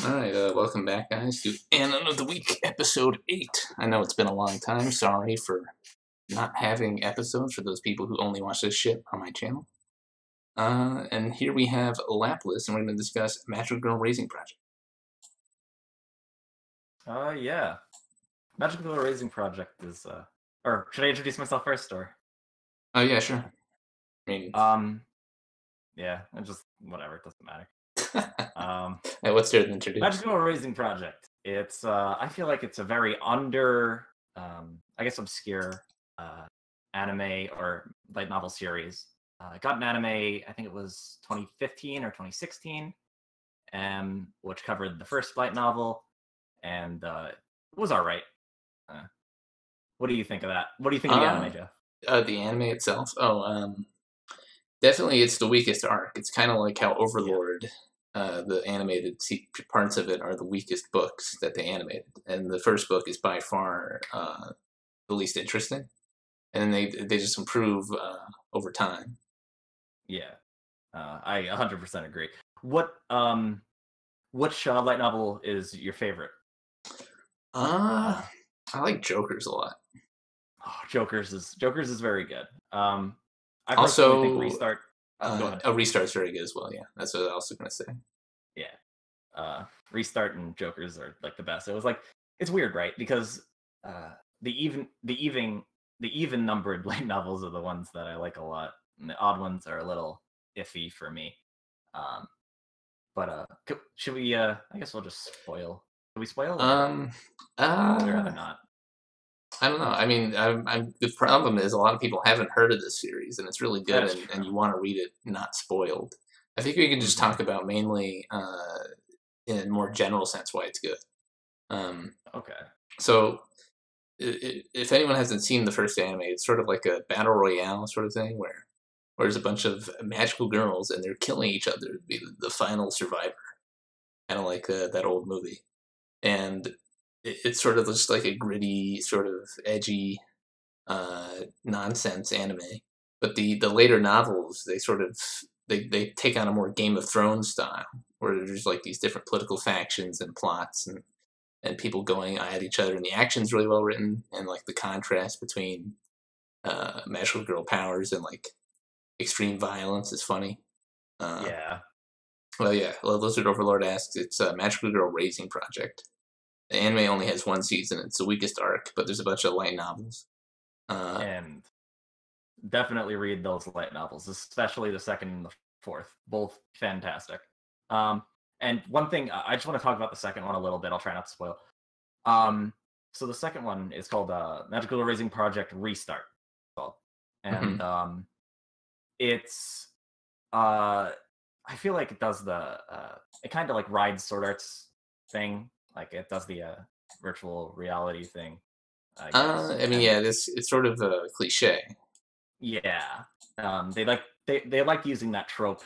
Alright, welcome back, guys, to Anon of the Week, Episode 8. I know it's been a long time. Sorry for not having episodes for those people who only watch this shit on my channel. And here we have Laplace, and we're going to discuss Magical Girl Raising Project. Yeah. Magical Girl Raising Project is, or should I introduce myself first, or? Oh, yeah, sure. I mean... yeah, it just, whatever, it doesn't matter. Hey, what's there to introduce? Magical Girl Raising Project. It's, I feel like it's a very I guess obscure, anime or light novel series. It got an anime, I think it was 2015 or 2016, which covered the first light novel, and it was alright. What do you think of that? What do you think of the anime, Jeff? The anime itself? Definitely it's the weakest arc. It's kind of like how Overlord, the animated parts of it are the weakest books that they animated. And the first book is by far the least interesting. And they just improve over time. Yeah, I 100% agree. Which light novel is your favorite? I like Joker's a lot. Oh, Joker's is very good. I also think Restart. Go ahead. Restart's very good as well. Yeah, that's what I was also gonna say. Yeah, Restart and Joker's are like the best. It was like, it's weird, right? Because the even numbered light novels are the ones that I like a lot, and the odd ones are a little iffy for me. But should we? I guess we'll just spoil. Should we spoil? I'd rather not. I don't know. I mean, the problem is a lot of people haven't heard of this series, and it's really good, and you want to read it not spoiled. I think we can just talk about mainly in a more general sense why it's good. Okay. So, if anyone hasn't seen the first anime, it's sort of like a battle royale sort of thing where there's a bunch of magical girls and they're killing each other to be the final survivor. Kind of like that old movie. And it's sort of just like a gritty, sort of edgy, nonsense anime. But the later novels, they sort of they take on a more Game of Thrones style, where there's like these different political factions and plots and people going at each other, and the action's really well written, and like the contrast between magical girl powers and like extreme violence is funny. Yeah. Well, yeah. Lizard Overlord asks, it's a Magical Girl Raising Project. The anime only has one season. It's the weakest arc, but there's a bunch of light novels. And definitely read those light novels, especially the second and the fourth. Both fantastic. And one thing, I just want to talk about the second one a little bit. I'll try not to spoil. So the second one is called Magical Girl Raising Project Restart. And it's... I feel like it does it kind of like rides Sword Art's thing. Like it does the virtual reality thing. I guess. I mean, yeah, it's sort of a cliche. Yeah, they like using that trope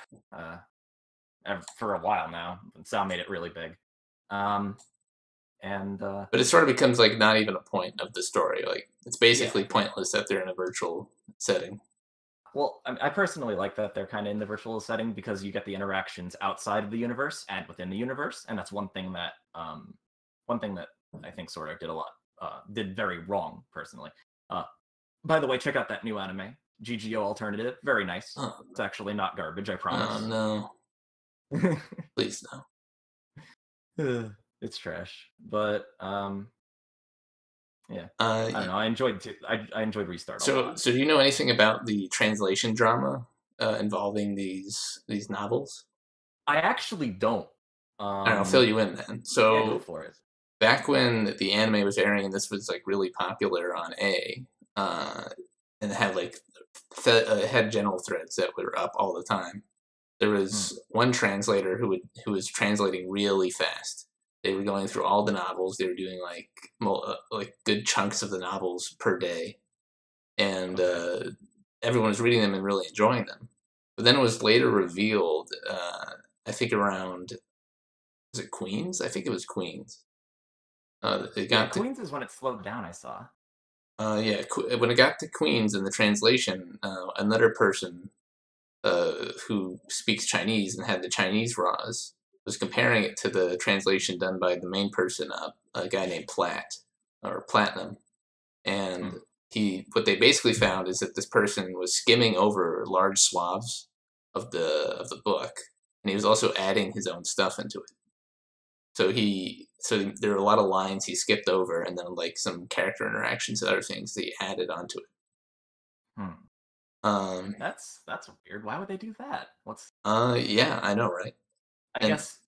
for a while now. Sound made it really big. But it sort of becomes like not even a point of the story. Like it's basically pointless that they're in a virtual setting. Well, I personally like that they're kind of in the virtual setting because you get the interactions outside of the universe and within the universe, and that's one thing that I think Sword Art did very wrong, personally. By the way, check out that new anime, GGO Alternative. Very nice. Oh, It's actually not garbage, I oh promise. no. Please no. It's trash, but yeah. Uh, I don't know. I enjoyed I enjoyed Restart a lot. so do you know anything about the translation drama involving these novels? I actually don't. All right, I'll fill you in then. Yeah, go So for it. back when the anime was airing, and this was like really popular on uh, and it had like had general threads that were up all the time. There was one translator who was translating really fast. They were going through all the novels. They were doing like good chunks of the novels per day, and Okay. everyone was reading them and really enjoying them. But then it was later revealed, I think around, was it Queens? I think it was Queens. It Yeah, got to Queens is when it slowed down, I saw. yeah, when it got to Queens in the translation, another person who speaks Chinese and had the Chinese raws was comparing it to the translation done by the main person, a guy named Platt or Platinum, and what they basically found is that this person was skimming over large swaths of the book, and he was also adding his own stuff into it. So there are a lot of lines he skipped over, and then like some character interactions and other things that he added onto it. Hmm. Um, That's weird. Why would they do that? What's yeah, I know, right? I And guess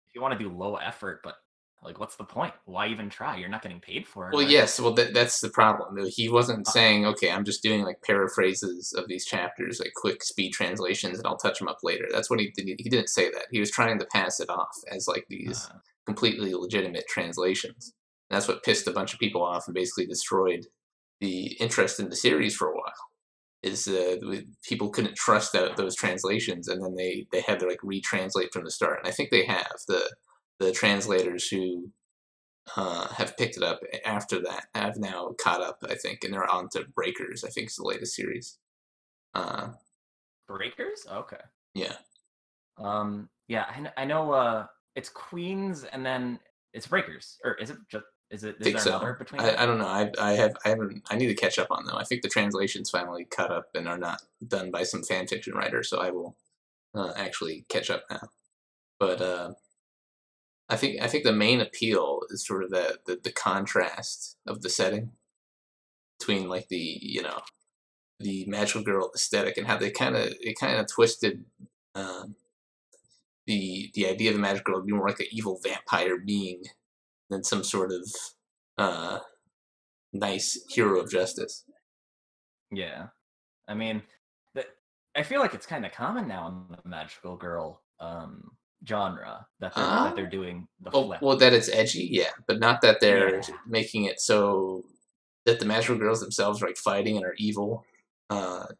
if you want to do low effort, but like, what's the point? Why even try? You're not getting paid for it, well, right? yes, well that's the problem. He wasn't Uh, saying, okay, I'm just doing like paraphrases of these chapters, like quick speed translations, and I'll touch them up later. That's what he did. He didn't say that. He was trying to pass it off as like these uh, completely legitimate translations. And that's what pissed a bunch of people off and basically destroyed the interest in the series for a while. Is people couldn't trust those translations, and then they had to like retranslate from the start. And I think they have the translators who have picked it up after that have now caught up, I think, and they're on to Breakers. I think it's the latest series. Uh, Breakers? Okay. yeah, Yeah, I know. It's Queens, and then it's Breakers, or is it just? I Is think there another so. between that? I don't know. I haven't. I need to catch up on them. I think the translations finally caught up and are not done by some fan fiction writer. So I will actually catch up now. But I think the main appeal is sort of the contrast of the setting between like the magical girl aesthetic and how they kind of twisted um, the idea of the magical girl being more like an evil vampire being than some sort of uh, nice hero of justice. Yeah, I mean, that I feel like it's kind of common now in the magical girl genre that they're Uh, doing the well, flip. that it's edgy, yeah, but not that they're Yeah. making it so that the magical girls themselves are like fighting and are evil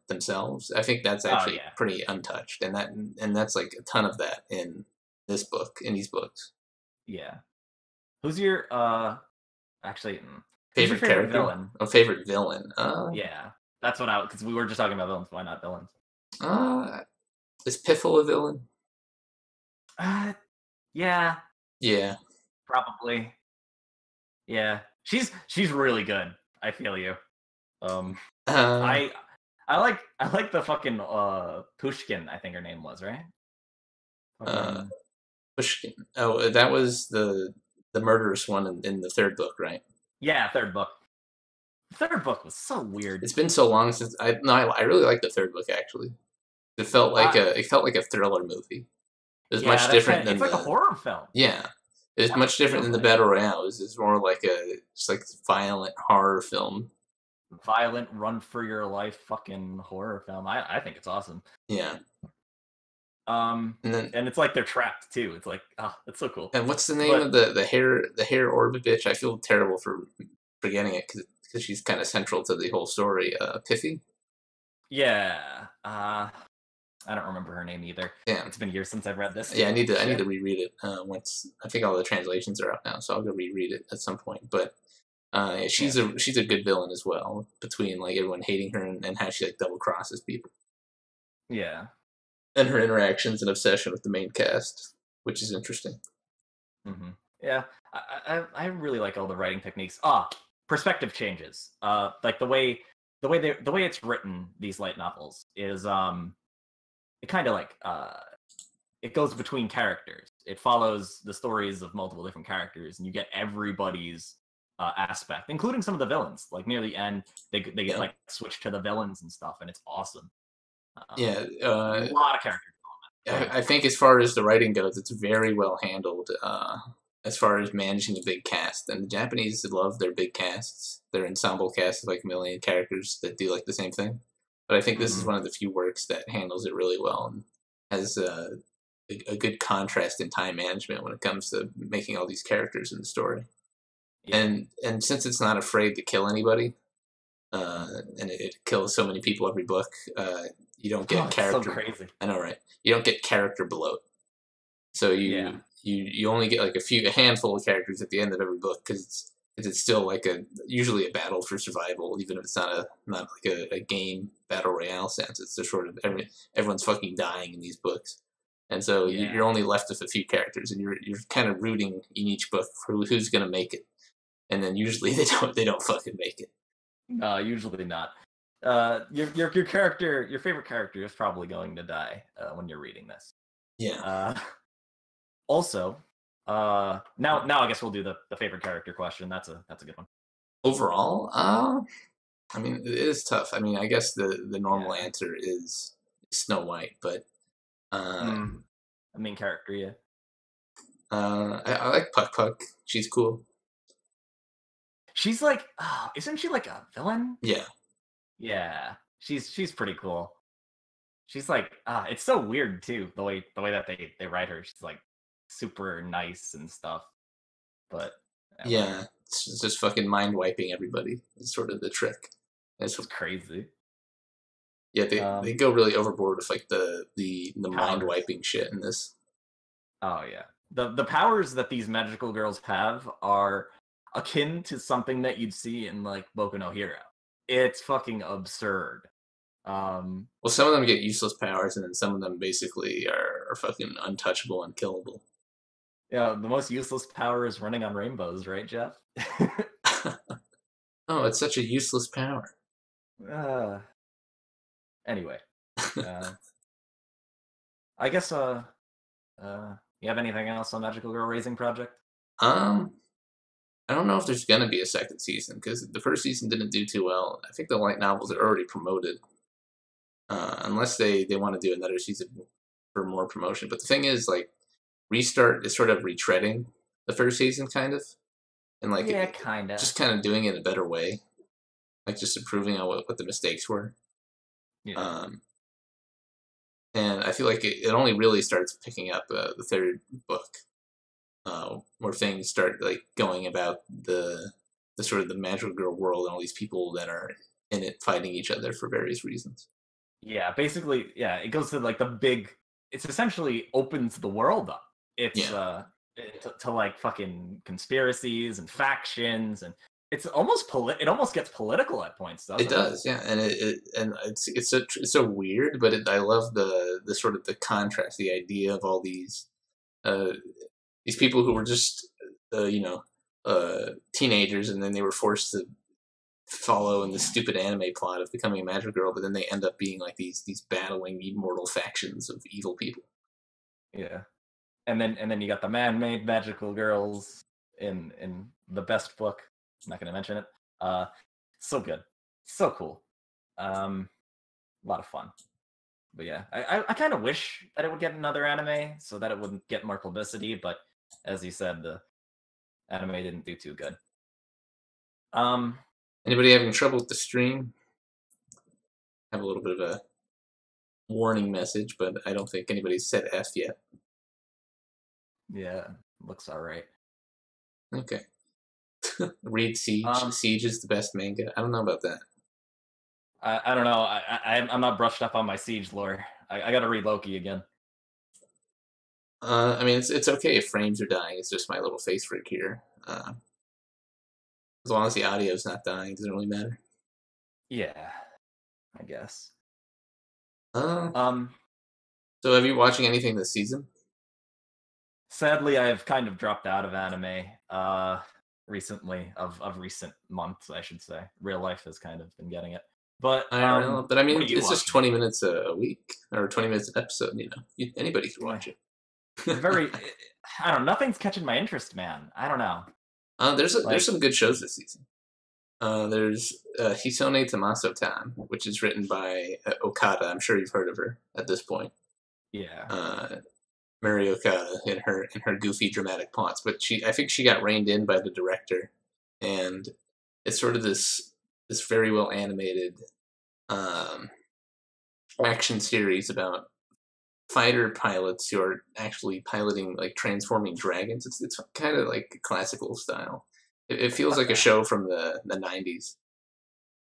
themselves. I think that's Oh actually yeah. pretty untouched, and that's like a ton of that in these books. Yeah. Who's your actually? Who's your Favorite favorite character? villain? Oh, favorite villain? Yeah, that's what I because we were just talking about villains. Why not villains? Uh, is Piffle a villain? Uh, yeah, Yeah. probably. Yeah, she's really good. I feel you. Um, Uh, I I like the fucking Pushkin. I think her name was right. uh, Fucking Pushkin. Oh, that was the murderous one in the third book, right? yeah, third book. Third book was so weird. It's been so long since I really like the third book actually. It felt like a thriller movie. It was Yeah, much that's kind different of it's than like a the horror film. yeah. It was That's what much it different feels than the like. battle royale. It's more like a just like violent horror film. Violent, run for your life, fucking horror film. I think it's awesome. Yeah, and then And it's like they're trapped too. It's like it's so cool. and what's the name But of the hair orbit bitch? I feel terrible for forgetting it because she's kind of central to the whole story. Piffy. yeah, I don't remember her name either. Yeah, It's been years since I've read this yeah. too. I need to Shit. reread it once. I think all the translations are out now, so I'll go reread it at some point. But yeah, Yeah, she's a good villain as well. Between like everyone hating her and how she like double crosses people yeah. and her interactions and obsession with the main cast, which is interesting. hmm Yeah, I really like all the writing techniques. perspective changes. Like the way it's written, these light novels is it kind of like it goes between characters. It follows the stories of multiple different characters, and you get everybody's aspect, including some of the villains. Like near the end, they get Yeah. like switched to the villains and stuff, and it's awesome. Yeah. A lot of character development. I think as far as the writing goes, it's very well handled. As far as managing a big cast, and the Japanese love their big casts, their ensemble casts of like a million characters that do like the same thing. But I think this is Hmm. one of the few works that handles it really well and has a good contrast in time management when it comes to making all these characters in the story. Yeah. And since it's not afraid to kill anybody, and it kills so many people every book, you don't Oh, get it's so character. crazy. I know, right? You don't get character bloat. So Yeah. you only get like a handful of characters at the end of every book because it's still like usually a battle for survival, even if it's not like a game battle royale sense. It's just sort of everyone's fucking dying in these books, and so Yeah. you're only left with a few characters, and you're kind of rooting in each book for who's gonna make it, and then usually they don't fucking make it. Usually not. Your character, your favorite character, is probably going to die when you're reading this. Yeah. Uh, also, now I guess we'll do the favorite character question. That's a good one. Overall, I mean, it is tough. I mean, I guess the normal Yeah. answer is Snow White, but uh, Mm, a main character, yeah. I like Puck Puck. She's cool. She's like, isn't she like a villain? Yeah, Yeah, she's pretty cool. She's like, it's so weird too the way that they write her. She's like super nice and stuff, but yeah. whatever. It's just fucking mind wiping everybody. It's sort of the trick. It's, It's crazy. yeah, they Um, go really overboard with like the mind Powers. wiping shit in this. Oh yeah. The powers that these magical girls have are akin to something that you'd see in like Boku no Hero. It's fucking absurd. Um Well, some of them get useless powers, and then some of them basically are fucking untouchable and killable. yeah, the most useless power is running on rainbows, right, Jeff? Oh, it's such a useless power. uh, anyway, uh I guess you have anything else on Magical Girl Raising Project? um, I don't know if there's gonna be a second season because the first season didn't do too well. I think the light novels are already promoted, unless they want to do another season for more promotion. But the thing is, like, Restart is sort of retreading the first season, kind of, and like Yeah, kinda. just kind of doing it in a better way, like just improving on what the mistakes were. Yeah. Um, and I feel like it only really starts picking up the third book, where things start like going about the sort of the magical girl world and all these people that are in it fighting each other for various reasons. Yeah, basically, yeah, it goes to like the big. It's essentially opens the world up. It's Yeah, to like fucking conspiracies and factions, and it's almost it almost gets political at points, it doesn't it? does. Yeah, and it's so weird, but I love the sort of the contrast, the idea of all uh, these people who were just you know teenagers, and then they were forced to follow in the stupid anime plot of becoming a magic girl, but then they end up being like these battling immortal factions of evil people. Yeah, and then you got the man-made magical girls in the best book. I'm not gonna mention it. Uh, so good, so cool. A lot of fun. But yeah, I kind of wish that it would get another anime so that it wouldn't get more publicity. But as you said, the anime didn't do too good. Um, Anybody having trouble with the stream? Have a little bit of a warning message, but I don't think anybody's said F yet. yeah, looks all right. Okay. Read Siege. Um, Siege is the best manga. I don't know about that. I don't know. I'm not brushed up on my Siege lore. I got to read Loki again. I mean, it's okay if frames are dying. It's just my little face freak here. As long as the audio's not dying, it doesn't really matter. Yeah, I guess. Uh, Um, so have you watching anything this season? Sadly, I've kind of dropped out of anime. recently of recent months, I should say. Real life has kind of been getting it. But IRL, but I what mean, are you it's just watching? 20 minutes a week or 20 minutes an episode. Anybody could Yeah. watch it. Very, I don't know. Nothing's catching my interest, man. I don't know. There's Like, some good shows this season. There's Hisone Tommaso Time, which is written by Okada. I'm sure you've heard of her at this point. yeah. Mary Okada in her goofy dramatic plots, but I think she got reined in by the director, and it's sort of this very well animated action series about fighter pilots who are actually piloting like transforming dragons. It's kind of like classical style. It feels like a Okay. show from the 90s.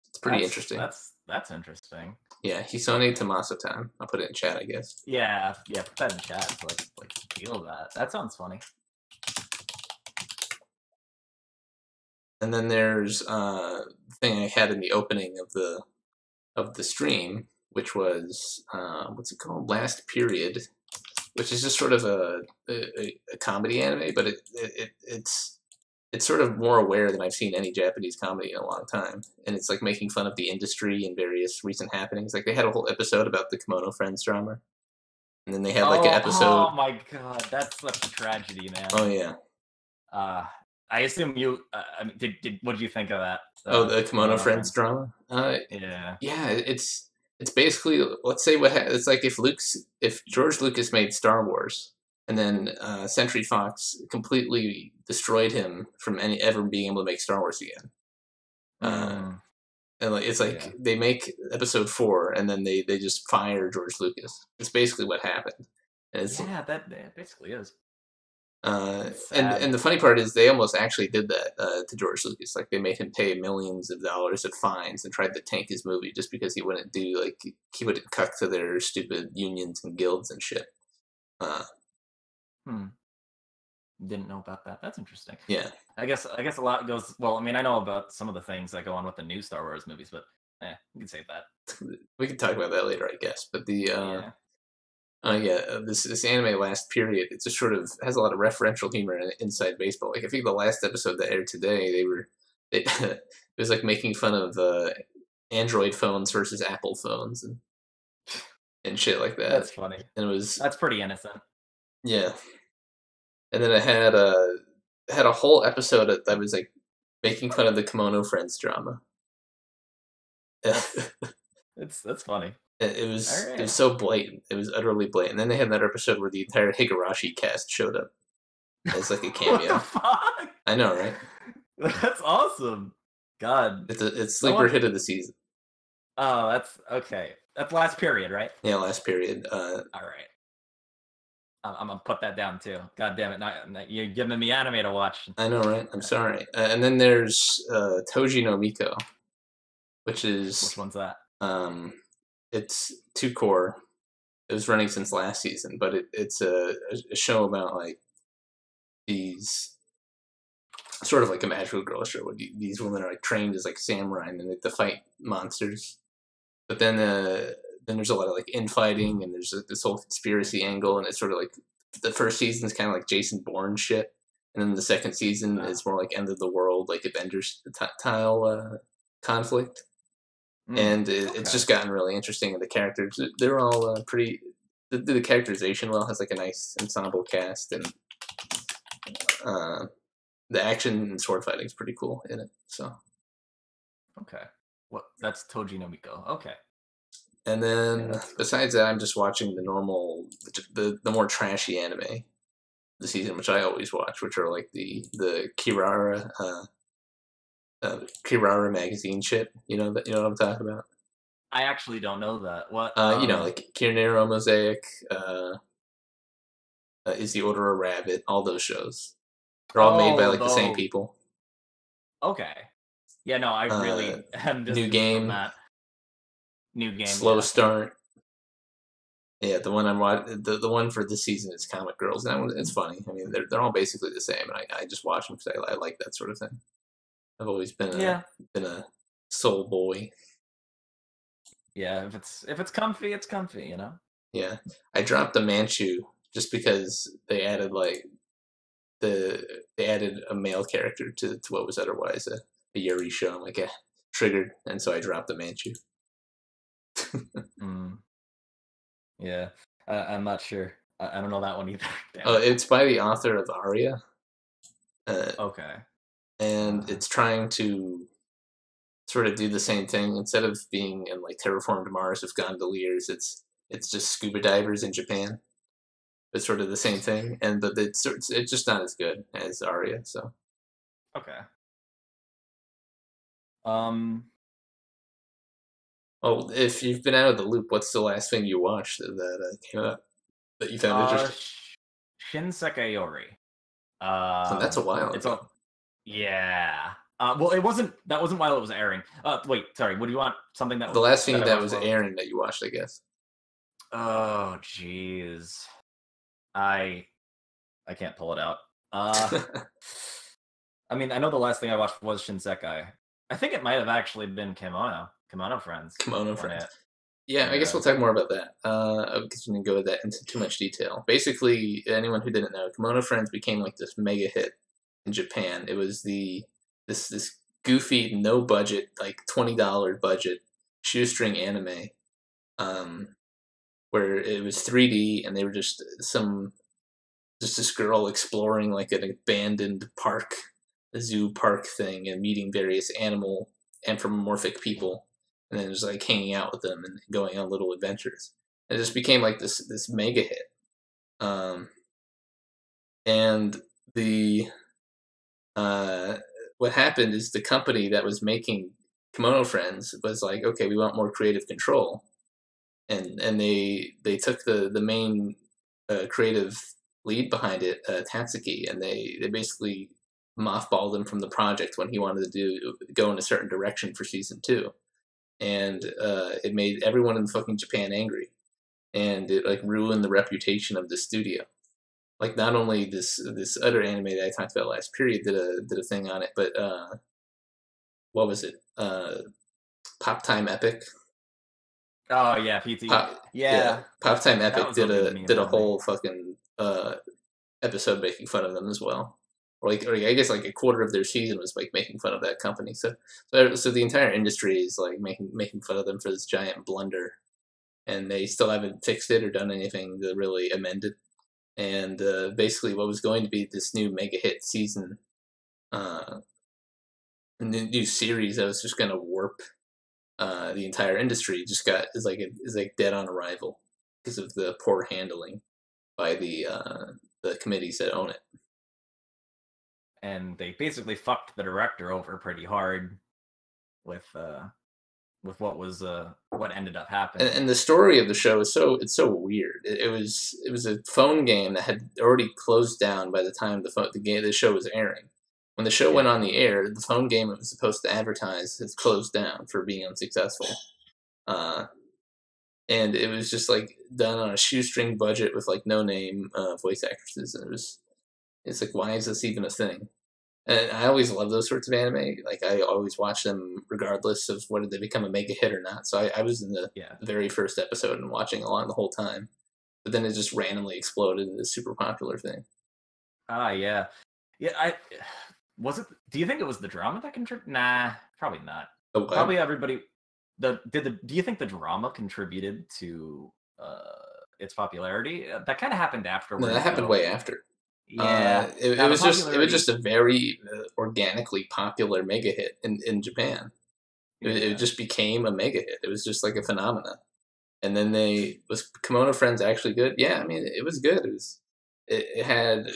It's pretty interesting. That's interesting. Yeah, Hisone Tommaso Time. I'll put it in chat, I guess. Yeah, put that in chat. So like feel that. That sounds funny. And then there's the thing I had in the opening of the stream, which was what's it called? Last Period, which is just sort of a comedy anime, but it's sort of more aware than I've seen any Japanese comedy in a long time, and it's like making fun of the industry and various recent happenings. Like they had a whole episode about the Kimono Friends drama, and then they had like an episode. Oh my god, that's such a tragedy, man. Oh yeah. I assume you. I mean, what did you think of that? The Kimono Friends drama. Yeah. Yeah, it's basically, let's say it's like if George Lucas made Star Wars, and then Century Fox completely destroyed him from ever being able to make Star Wars again. And like it's like they make Episode 4, and then they just fire George Lucas. It's basically what happened. And that basically is. And the funny part is they almost actually did that to George Lucas. Like they made him pay millions of dollars of fines and tried to tank his movie just because he wouldn't cut to their stupid unions and guilds and shit. Didn't know about that. That's interesting. Yeah. I guess a lot goes. Well, I mean, I know about some of the things that go on with the new Star Wars movies, but we can save that. We can talk about that later, I guess. But this anime Last Period, it just sort of has a lot of referential humor inside baseball. Like I think the last episode that aired today, it was like making fun of Android phones versus Apple phones and shit like that. That's funny. And that's pretty innocent. Yeah. And then it had a whole episode that was like making fun of the Kimono Friends drama. That's funny. It was so blatant. It was utterly blatant. And then they had another episode where the entire Higurashi cast showed up as like a cameo. What the fuck? I know, right? That's awesome. God, it's sleeper hit of the season. Oh, that's okay. That's Last Period, right? Yeah, Last Period. All right. I'm gonna put that down too. God damn it! You're giving me anime to watch. I know, right? I'm sorry. And then there's Toji no Miko, which one's that? It's 2 core. It was running since last season, but it's a show about like these sort of like a magical girl show where these women are like trained as like samurai and then they have to fight monsters. But then there's a lot of like infighting and there's this whole conspiracy angle, and it's sort of like the first season is kind of like Jason Bourne shit, and then the second season is more like end of the world, like Avengers style conflict. And it's just gotten really interesting, and the characters, they're all pretty, the characterization has like a nice ensemble cast, and the action and sword fighting is pretty cool in it. So okay, that's Toji no Miko. Okay. And then besides that, I'm just watching the normal, the more trashy anime this season, which I always watch, which are like the Kirara Kirara magazine shit. You know what I'm talking about? I actually don't know that. What? Like Kirinero Mosaic, Is the Order a Rabbit? All those shows. They're all made by like the same people. Okay. Yeah, no, I really am just New Game. That. New Game. Slow Start. Yeah, the one I'm watching, the one for this season is Comic Girls. That one, it's funny. I mean, they're all basically the same, and I just watch them because I like that sort of thing. I've always been a soul boy. Yeah, if it's comfy, it's comfy, you know. Yeah, I dropped the Manchu just because they they added a male character to what was otherwise a Yuri show. I'm like, triggered, and so I dropped the Manchu. Mm, yeah, I'm not sure. I don't know that one either. Oh, it's by the author of Aria, Okay. and it's trying to sort of do the same thing. Instead of being in like terraformed Mars with gondoliers, it's just scuba divers in Japan. It's sort of the same thing, but it's just not as good as Aria. So Okay. Um. oh, if you've been out of the loop, what's the last thing you watched that came out that you found interesting? Shinsekai Yori. And that's a while It's ago. a yeah. Well, it wasn't. That wasn't while it was airing. Wait, sorry. What do you want? Something The last that thing I that watched was while? airing that you watched, I guess. Oh, jeez. I I can't pull it out. Uh, I mean, I know the last thing I watched was Shinsekai. I think it might have actually been Kimono Friends Kimono when Friends. it. Yeah, I guess Yeah. we'll talk more about that. Because we didn't go that into too much detail. Basically, anyone who didn't know, Kimono Friends became like this mega hit in Japan. It was this goofy, no budget, like $20 budget shoestring anime, um, where it was 3D and they were just this girl exploring like an abandoned park, a zoo park thing, and meeting various animal anthropomorphic people, and then just like hanging out with them and going on little adventures. It just became like this mega hit. Um, and the uh, what happened is the company that was making Kimono Friends was like, okay, we want more creative control, and they took the main creative lead behind it, Tatsuki, and they basically mothballed him from the project when he wanted to go in a certain direction for season two, and it made everyone in fucking Japan angry, and it like ruined the reputation of the studio. Like not only this other anime that I talked about last period did a thing on it, but what was it? Pop Time Epic. Oh yeah, PT. Pop, yeah, Yeah, Pop Time that Epic was a big meme did a on me. whole fucking episode making fun of them as well. Or I guess like a quarter of their season was like making fun of that company. So the entire industry is like making fun of them for this giant blunder, and they still haven't fixed it or done anything to really amend it. And basically, what was going to be this new mega hit season, uh, a new series that was just going to warp the entire industry, is like dead on arrival because of the poor handling by the committees that own it. And they basically fucked the director over pretty hard with what ended up happening. And the story of the show is it's so weird. It was a phone game that had already closed down by the time the show was airing. When the show went Yeah. on the air, the phone game it was supposed to advertise has closed down for being unsuccessful. Uh, and it was just like done on a shoestring budget with like no name voice actresses. And it's like, why is this even a thing? And I always love those sorts of anime. Like I always watch them regardless of whether they become a mega hit or not. So I was in the Yeah. very first episode and watching along the whole time. But then it just randomly exploded into this super popular thing. Yeah. Yeah, was it do you think it was the drama that contributed? Nah, probably not. Oh, Probably everybody do you think the drama contributed to its popularity? That kind of happened no, that afterwards happened though. way after. Yeah. It Now the was popularity. just a very organically popular mega hit in Japan. It Yeah. just became a mega hit. It was just like a phenomenon. And then was Kimono Friends actually good? Yeah, I mean it was good. It had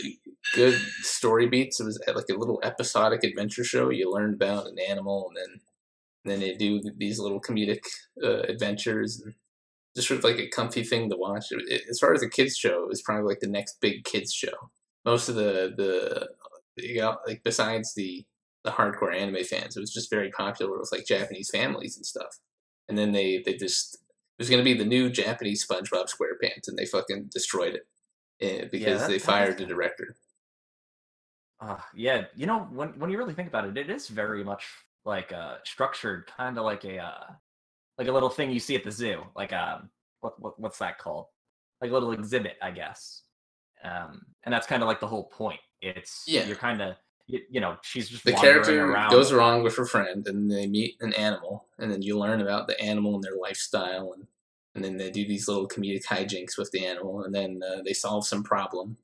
good story beats. It was like a little episodic adventure show. You learned about an animal, and then they do these little comedic adventures, and just sort of like a comfy thing to watch. As far as a kids show, it was probably like the next big kids show. Most of like besides the hardcore anime fans, it was just very popular with like Japanese families and stuff. And then they just it was going to be the new Japanese SpongeBob SquarePants, and they fucking destroyed it Yeah, because they that is fired the kind of director. yeah, when you really think about it, it is very much like structured kind of like a little thing you see at the zoo. Like what's that called? Like a little exhibit, I guess. And that's kind of like the whole point. You're kind of she's just The wandering character around. goes wrong with her friend, and they meet an animal, and then you learn about the animal and their lifestyle, and then they do these little comedic hijinks with the animal, and then they solve some problem,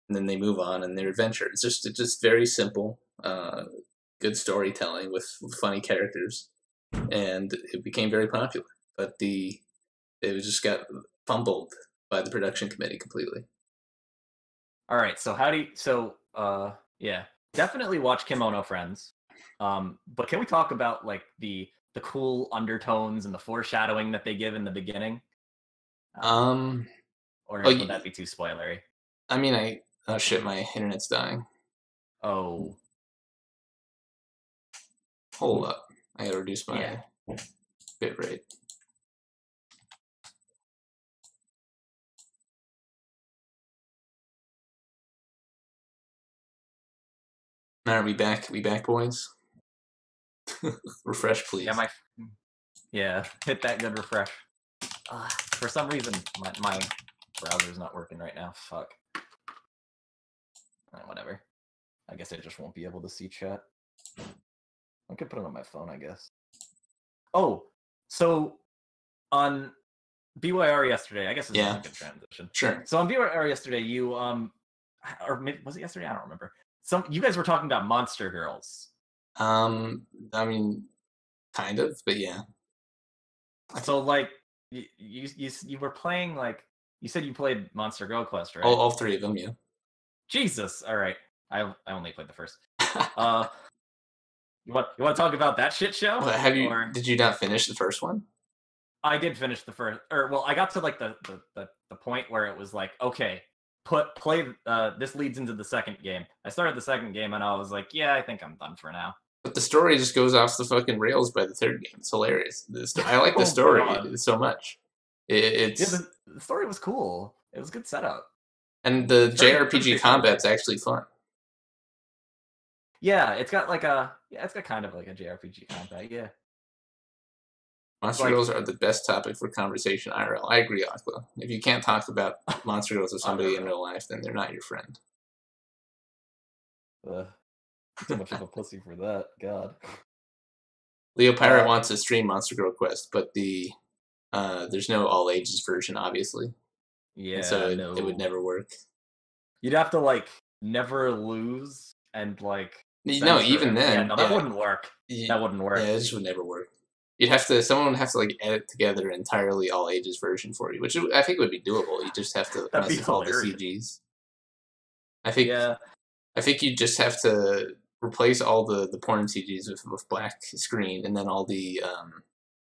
and then they move on in their adventure. It's just very simple, good storytelling with funny characters, and it became very popular. But it just got fumbled by the production committee completely. All right, so yeah, definitely watch Kimono Friends. But can we talk about like the cool undertones and the foreshadowing that they give in the beginning? Um, Or oh, would that be too spoilery? I mean, oh shit, my internet's dying. Oh, Hold up, I gotta reduce my yeah. bit rate. Are we back? We back, boys? Refresh, please. Yeah, hit that good refresh. For some reason, my browser's not working right now. Fuck. Whatever. I guess I just won't be able to see chat. I could put it on my phone, I guess. Oh, so on BYR yesterday, I guess this is a good transition. Sure. So on BYR yesterday, you or maybe, was it yesterday? I don't remember. You guys were talking about Monster Girls. I mean, kind of, but yeah. So like you were playing, like you said you played Monster Girl Quest, right? All three of them, yeah. Jesus. All right. I only played the first. You want to talk about that shit show? Well, did you not finish the first one? I did finish the first, I got to like the point where it was like, okay, play. This leads into the second game. I started the second game and I was like, yeah, I think I'm done for now. But the story just goes off the fucking rails by the third game. It's hilarious. I like the story so much. The story was cool. It was a good setup. And the JRPG combat's actually fun. Yeah, it's got kind of like a JRPG combat, yeah. Monster Girls are the best topic for conversation IRL. I agree, Aqua. If you can't talk about Monster Girls with somebody in real life, then they're not your friend. Too much of a pussy for that, God. Leo Pirate wants to stream Monster Girl Quest, but there's no all ages version, obviously. Yeah, and so it would never work. You'd have to like never lose and like. No, even then, that wouldn't work. That wouldn't work. Yeah, it just would never work. Someone would have to like edit together an entirely all ages version for you, which I think would be doable. You just have to mess with all the CGs. I think you just have to replace all the porn CGs with black screen, and then all the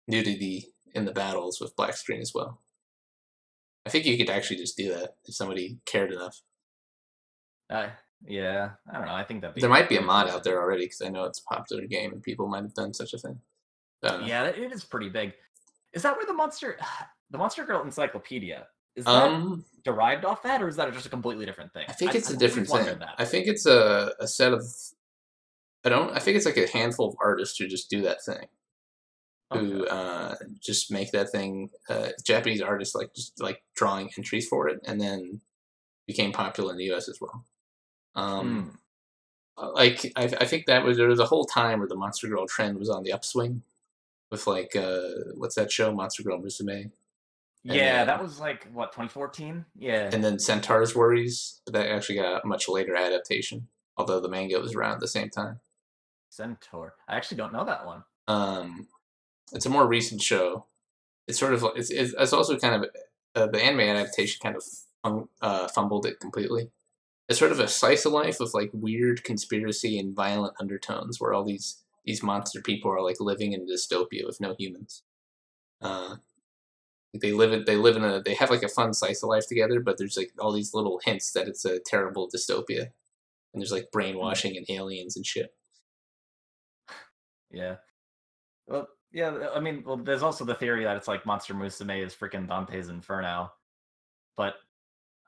nudity in the battles with black screen as well. I think you could actually just do that if somebody cared enough. Yeah, I don't know. I think there might be a mod out there already because I know it's a popular game and people might have done such a thing. Yeah, it is pretty big. Is that where the Monster Girl Encyclopedia is that derived off that, or is that just a completely different thing? I think it's a different thing. I think it's a set of. I think it's like a handful of artists who just do that thing. Okay. Who just make that thing. Japanese artists just drawing entries for it, and then became popular in the U.S. as well. I think there was a whole time where the Monster Girl trend was on the upswing, with what's that show, Monster Girl Musume? Yeah, that was like what, 2014? Yeah. And then Centaur's Worries, but that actually got a much later adaptation, although the manga was around at the same time. Centaur, I actually don't know that one. It's a more recent show. It's sort of it's also kind of the anime adaptation kind of fumbled it completely. It's sort of a slice of life with weird conspiracy and violent undertones, where all these monster people are living in a dystopia with no humans. They have a fun slice of life together, but there's all these little hints that it's a terrible dystopia, and there's brainwashing and aliens and shit. Yeah. Well, yeah. I mean, there's also the theory that it's Monster Musume is freaking Dante's Inferno, but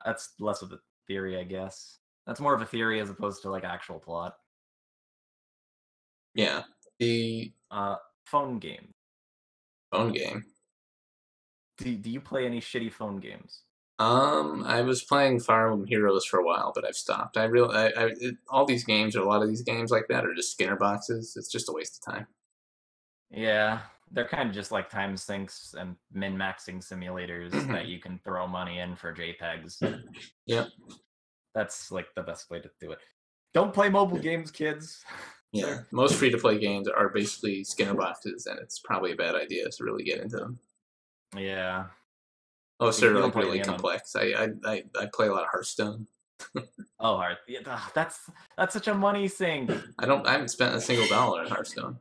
that's less of a theory, I guess. That's more of a theory as opposed to actual plot. Yeah. The phone game. Phone game. Do you play any shitty phone games? I was playing Fire Emblem Heroes for a while, but I've stopped. All these games, or a lot of these games like that, are just Skinner boxes. It's just a waste of time. Yeah, they're kind of just like time sinks and min-maxing simulators that you can throw money in for JPEGs. Yep. That's like the best way to do it. Don't play mobile games, kids. Yeah, most free-to-play games are basically Skinner boxes, and it's probably a bad idea to really get into them. Yeah. Unless You they're don't like play really the Anon. complex. I play a lot of Hearthstone. Oh, hard. Yeah, that's such a money sink. I haven't spent a single dollar in Hearthstone.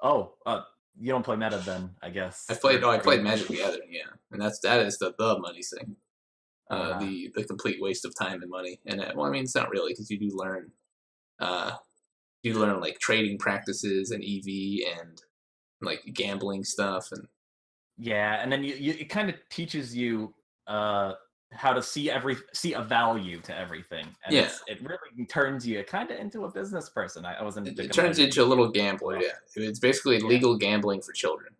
Oh, you don't play meta then, I guess. I played Magic the Gathering, yeah, and that is the money thing. The complete waste of time and money. And well, I mean, it's not really, because you learn like trading practices and EV and like gambling stuff. And yeah, and then it kind of teaches you how to see a value to everything, and yeah, it really turns you kind of into a business person. I wasn't. it turns into a little gambler. Yeah, it's basically legal gambling for children.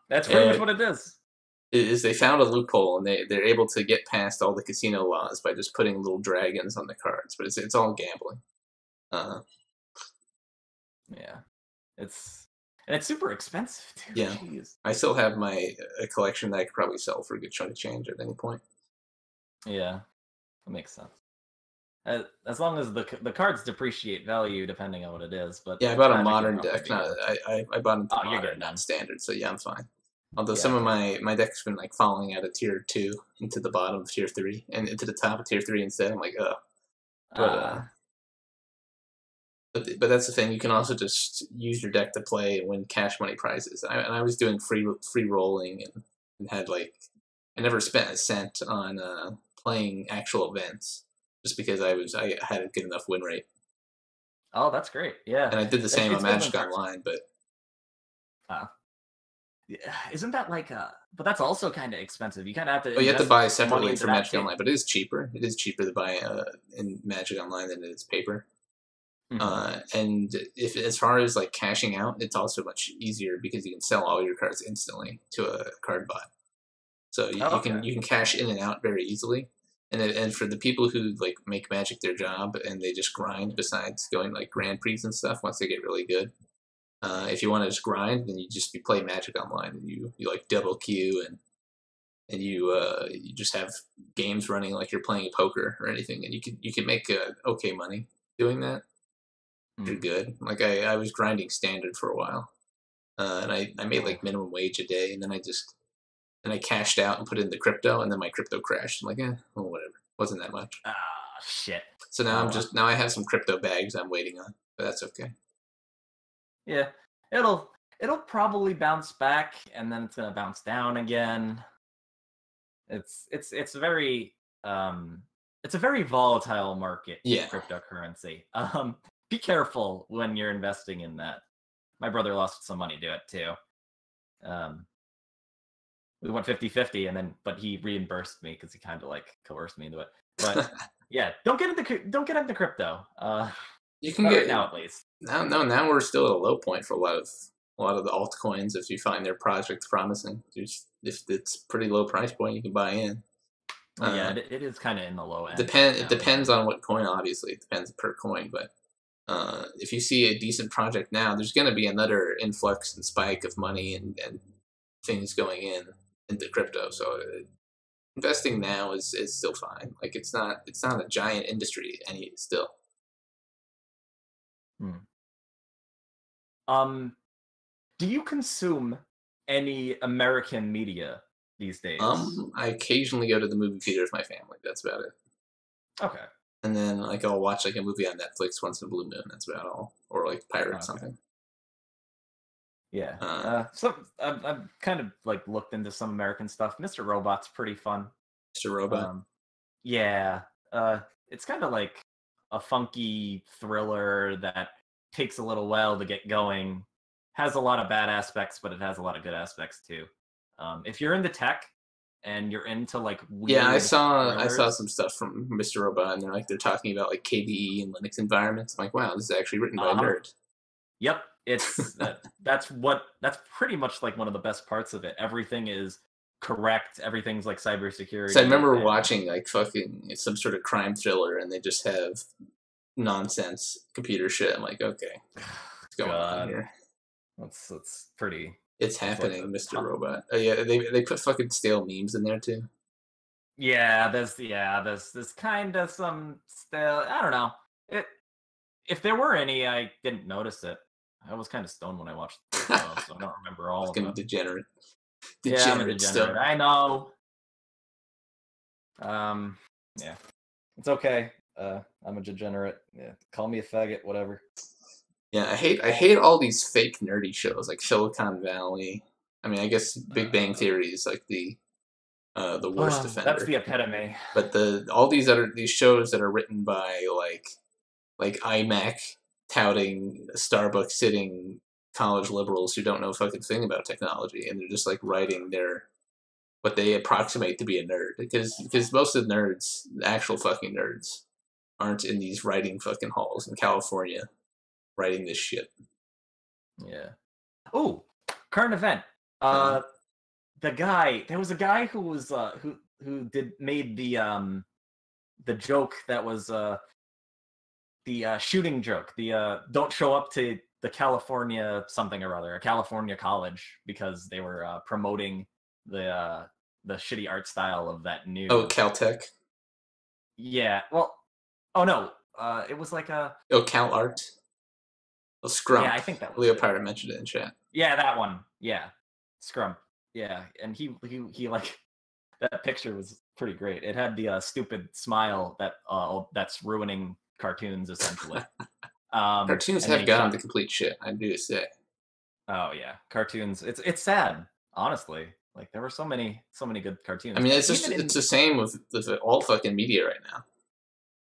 That's pretty much what it is. Is they found a loophole, and they're able to get past all the casino laws by just putting little dragons on the cards, but it's all gambling. Yeah, it's super expensive too. Yeah, Jeez. I still have a collection that I could probably sell for a good chunk of change at any point. Yeah, that makes sense. As long as the cards depreciate value depending on what it is. But yeah, I bought a modern deck. I bought into modern, not standard. So yeah, I'm fine. Although some of my deck's been like falling out of tier 2 into the bottom of tier 3 and into the top of tier 3 instead. I'm like, but that's the thing. You can also just use your deck to play and win cash money prizes. I was doing free rolling and had like, I never spent a cent on playing actual events just because I had a good enough win rate. Oh, that's great. Yeah, and I did the same on Magic Online, but isn't that like but that's also kind of expensive. You kind of have to. Oh, you have to buy separately for Magic too. Online, but it is cheaper. It is cheaper to buy in Magic Online than it is paper. And if as far as like cashing out, it's also much easier because you can sell all your cards instantly to a card bot. So you can cash in and out very easily. And for the people who like make Magic their job and they just grind besides going like Grand Prix and stuff once they get really good. If you want to just grind, then you play Magic Online and you like double queue and you just have games running like you're playing poker or anything, and you can make okay money doing that. Pretty good. Like I was grinding standard for a while, and I made like minimum wage a day, and then I cashed out and put in the crypto, and then my crypto crashed. I'm like, well, whatever. Wasn't that much. Ah, shit. So now now I have some crypto bags I'm waiting on, but that's okay. Yeah, it'll probably bounce back, and then it's gonna bounce down again. It's very it's a very volatile market. Yeah, cryptocurrency. Be careful when you're investing in that. My brother lost some money to it too. We went 50-50, but he reimbursed me because he kind of like coerced me into it. But yeah, don't get into crypto. You can get right now at least. Now we're still at a low point for a lot of the altcoins. If you find their projects promising, if it's pretty low price point, you can buy in. Yeah, it is kind of in the low end. It depends on what coin. Obviously, it depends per coin. But if you see a decent project now, there's going to be another influx and spike of money and things going into crypto. So investing now is still fine. Like it's not a giant industry still. Do you consume any American media these days? I occasionally go to the movie theater with my family. That's about it. Okay. And then like I'll watch like a movie on Netflix once in a blue moon. That's about all. Or like pirate something. Yeah. So I've kind of like looked into some American stuff. Mr. Robot's pretty fun. Mr. Robot. Yeah. It's kind of like a funky thriller that takes a little while to get going. Has a lot of bad aspects, but it has a lot of good aspects too. If you're into tech and you're into like weird I saw some stuff from Mr. Robot, and they're talking about like KDE and Linux environments. I'm like, wow, this is actually written by a nerd. Yep, it's that's pretty much like one of the best parts of it. Everything is correct. Everything's like cybersecurity. So I remember and, watching like fucking some sort of crime thriller, and they just have nonsense computer shit. I'm like, okay, what's going on God, here? that's pretty. It's That's like happening, the Mr. top. Robot. Oh yeah, they put fucking stale memes in there too. There's kind of some still. I don't know. It if there were any, I didn't notice it. I was kind of stoned when I watched the show, so I don't remember all of Fucking it. degenerate, Yeah, I'm a degenerate degenerate. stuff. I know. Yeah, it's okay. I'm a degenerate. Yeah, call me a faggot, whatever. Yeah, I hate all these fake nerdy shows like Silicon Valley. I mean, I guess Big Bang Theory is like the worst That's offender. the epitome. But all these shows that are written by like iMac touting Starbucks sitting college liberals who don't know a fucking thing about technology, and they're just like writing their what they approximate to be a nerd, because most of the nerds, the actual fucking nerds, aren't in these writing fucking halls in California writing this shit. Yeah. Oh, current event. Uh, There was a guy who was who did made the joke that was the shooting joke, the don't show up to the California something or other, a California college, because they were promoting the shitty art style of that oh, new. Caltech. Yeah, well, oh no, it was like a. Oh, CalArt. Oh, Yeah, Scrump. I think that was it. Leopard mentioned it in chat. Yeah, that one. Yeah, Scrum. Yeah, and he like that picture was pretty great. It had the stupid smile that's ruining cartoons essentially. Cartoons And then have he gone shot. to complete shit, I do say. Oh yeah, cartoons. It's sad, honestly. Like there were so many good I cartoons. mean, it's just Even it's in the same with all fucking media right now.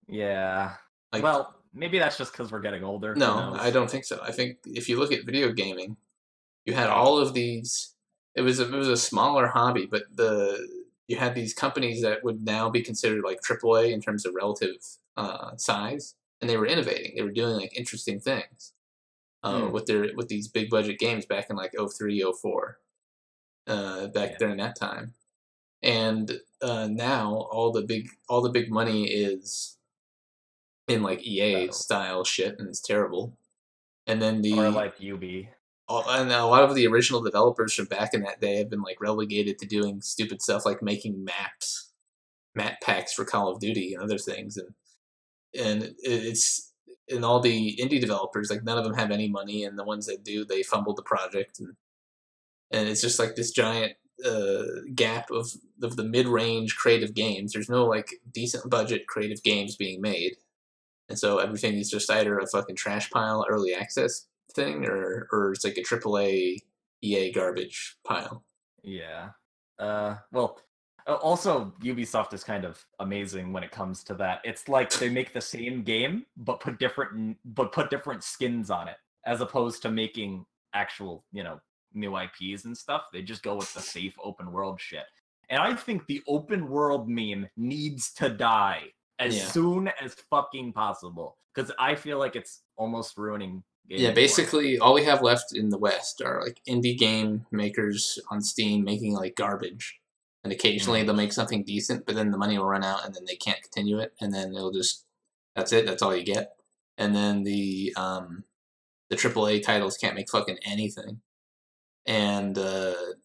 yeah. Like, Well, maybe that's just because we're getting older. Who no, I knows? don't think so. I think if you look at video gaming, you had Oh all of these. It was a smaller hobby, but you had these companies that would now be considered like AAA in terms of relative size, and they were innovating. They were doing like interesting things mm, with these big budget games back in like 03, 04, back yeah. during that time. And now all the big money is in like EA Battle style shit, and it's terrible. And then or like UB. and a lot of the original developers from back in that day have been like relegated to doing stupid stuff like making map packs for Call of Duty and other things, and it's and all the indie developers, like none of them have any money, and the ones that do, they fumbled the project, and it's just like this giant gap of the mid range creative games. There's no like decent budget creative games being made, and so everything is just either a fucking trash pile early access thing, or it's like a AAA EA garbage pile. Yeah. Well, also Ubisoft is kind of amazing when it comes to that. It's like they make the same game but put different skins on it, as opposed to making actual, new IPs and stuff. They just go with the safe open world shit. And I think the open world meme needs to die as Yeah. soon as fucking possible, because I feel like it's almost ruining Yeah, gaming for us. basically all we have left in the West are like indie game makers on Steam making like garbage. And occasionally they'll make something decent, but then the money will run out and then they can't continue it, and then it'll just that's it, that's all you get. And then the AAA titles can't make fucking anything. And the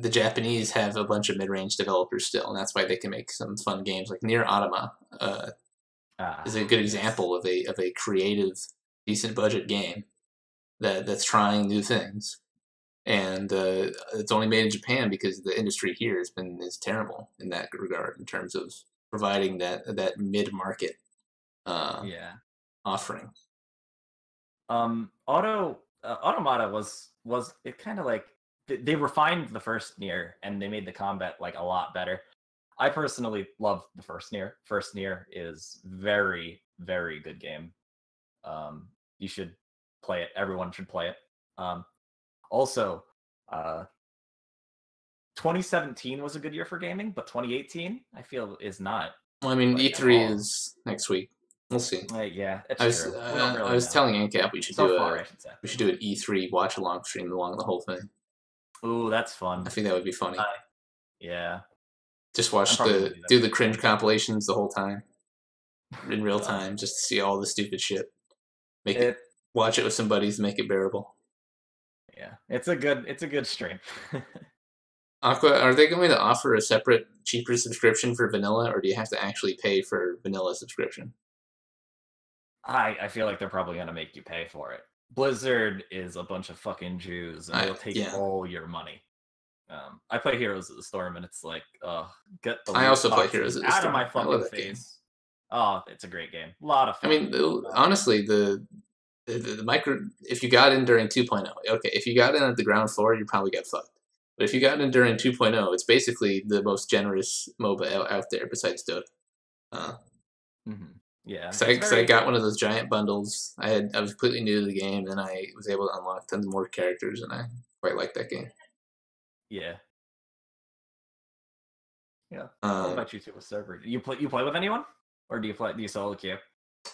Japanese have a bunch of mid-range developers still, and that's why they can make some fun games. Like Near Automata is a good Yes. example of a creative, decent budget game that's trying new things, and it's only made in Japan because the industry here is terrible in that regard in terms of providing that mid-market Yeah. offering. Automata was it kind of like they refined the first Nier and they made the combat like a lot better. I personally love the first Nier. First Nier is very, very good game. You should play it. Everyone should play it. Also, uh, 2017 was a good year for gaming, but 2018 I feel is not. Well, I mean, Like, at E3 all. is next week. We'll see. Yeah, it's I was true. We don't really know. telling ANCAP we should So far, I should say. we should do an E3 watch along stream along the whole thing. Ooh, that's fun. I think that would be funny. Yeah, Just I'm watch probably gonna do do that the soon. cringe compilations the whole time in real God, time, just to see all the stupid shit. Make it it watch it with some buddies, make it bearable. yeah, it's a good stream. Aqua, are they going to offer a separate, cheaper subscription for vanilla, or do you have to actually pay for vanilla subscription? I feel like they're probably gonna make you pay for it. Blizzard is a bunch of fucking Jews, and they'll take Yeah. all your money. I play Heroes of the Storm, and it's like, get the I loot also play Heroes boxes of the out of my Storm. I love fucking that game. face. Oh, it's a great game. A lot of I fun. mean, honestly, the micro, if you got in during 2.0, okay, if you got in at the ground floor, you probably got fucked. But if you got in during 2.0, it's basically the most generous MOBA out there besides Dota. Uh, Yeah, cause it's I very got one of those giant bundles. I was completely new to the game, and I was able to unlock tons more characters, and I quite like that game. yeah. Yeah, I'll Uh, invite you to a server. You play with anyone, or do you solo queue?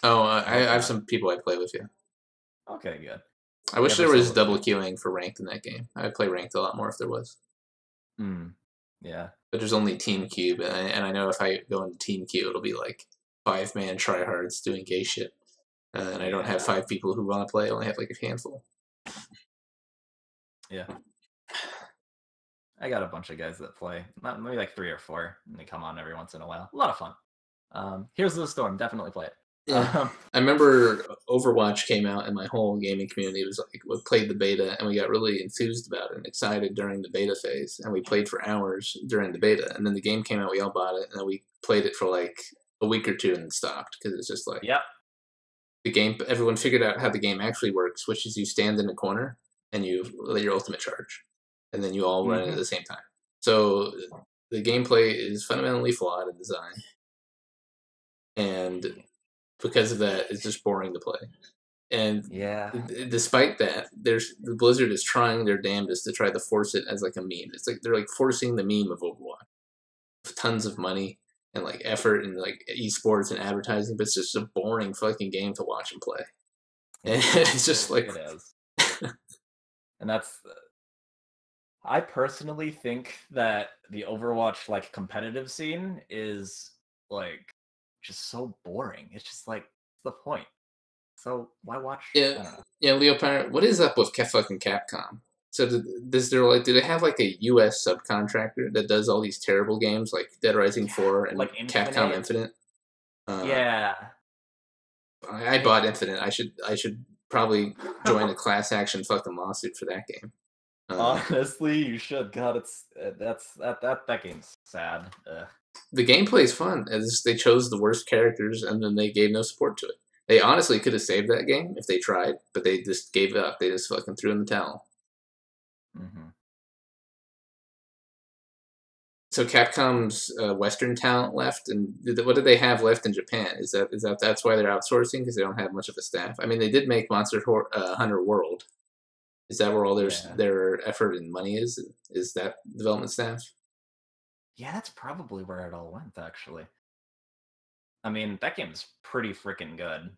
oh, I I hope have not. some people I play with. Yeah, Okay, good. I You wish ever there was solo double queue? queuing for ranked in that game. I'd play ranked a lot more if there was. Hmm. Yeah. But there's only team cube, and I know if I go into team queue, it'll be like 5-man tryhards doing gay shit, and I don't have Yeah. 5 people who want to play. I only have like a handful. Yeah. I got a bunch of guys that play, maybe like 3 or 4, and they come on every once in a while. A lot of fun. Here's the Storm. Definitely play it. Yeah, I remember Overwatch came out, and my whole gaming community was like, we played the beta, and we got really enthused about it and excited during the beta phase, and we played for hours during the beta, and then the game came out, we all bought it, and then we played it for like a week or two and stopped because it's just like Yep. the game. Everyone figured out how the game actually works, which is you stand in a corner and you let your ultimate charge, and then you all run it at the same time. So the gameplay is fundamentally flawed in design, and because of that, it's just boring to play. And Yeah. despite that, the Blizzard is trying their damnedest to try to force it as like a meme. It's like they're like forcing the meme of Overwatch, with tons of money and like effort and like esports and advertising, but it's just a boring fucking game to watch and play. And it's just like It is. And that's I personally think that the Overwatch like competitive scene is like just so boring. It's just like what's the point? So why watch? yeah, I don't know. yeah. Leopard, what is up with fucking Capcom? So do they have like a U.S. subcontractor that does all these terrible games like Dead Rising 4 and Like Capcom Infinite. Infinite? Uh, Yeah. I bought Infinite. I should probably join a class action fucking lawsuit for that game. Honestly, you should. God, it's that game's sad. The gameplay is fun. They chose the worst characters and then they gave no support to it. They honestly could have saved that game if they tried, but they just gave up. They just fucking threw in the towel. Mm-hmm. So Capcom's Western talent left, and what do they have left in Japan? Is that's why they're outsourcing because they don't have much of a staff? I mean, they did make Monster Hunter World. Is that where all Yeah. their effort and money is? Is that development staff? Yeah, that's probably where it all went, actually. I mean, that game's pretty freaking good.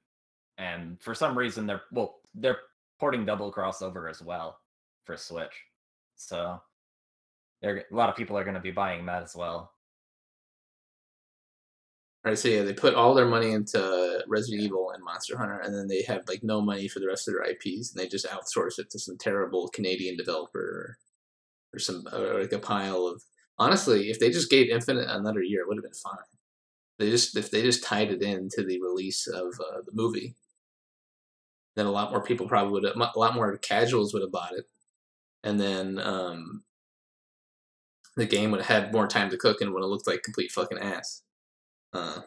And for some reason they're porting Double Cross over as well for Switch. So a lot of people are gonna be buying that as well. All right, so yeah, they put all their money into Resident Evil and Monster Hunter, and then they have like no money for the rest of their IPs, and they just outsource it to some terrible Canadian developer or some or like a pile of. Honestly, if they just gave Infinite another year, it would have been fine. If they just tied it into the release of the movie, then a lot more people probably would have, a lot more casuals would have bought it, and then the game would have had more time to cook and would have looked like complete fucking ass. And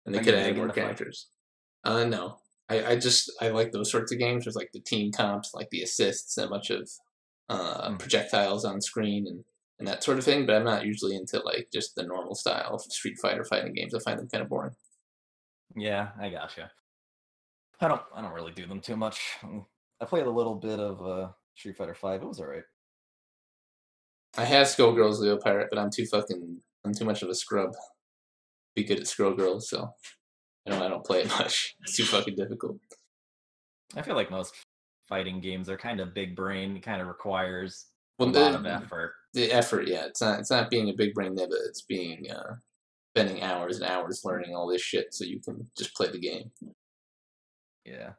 they Are could you have added digging more the fight? characters. No, I like those sorts of games with like the team comps, like the assists, and a bunch of projectiles on screen and that sort of thing. But I'm not usually into like just the normal style of Street Fighter fighting games. I find them kind of boring. Yeah, I gotcha. I don't really do them too much. I played a little bit of Street Fighter 5. It was alright. I have Skullgirls Leo Pirate, but I'm too much of a scrub to be good at Skullgirls, so I don't play it much. It's too fucking difficult. I feel like most fighting games are kind of big brain, kind of requires a Well, lot of effort. the effort, yeah, it's not being a big brain nibba. It's being spending hours and hours learning all this shit so you can just play the game. Yeah,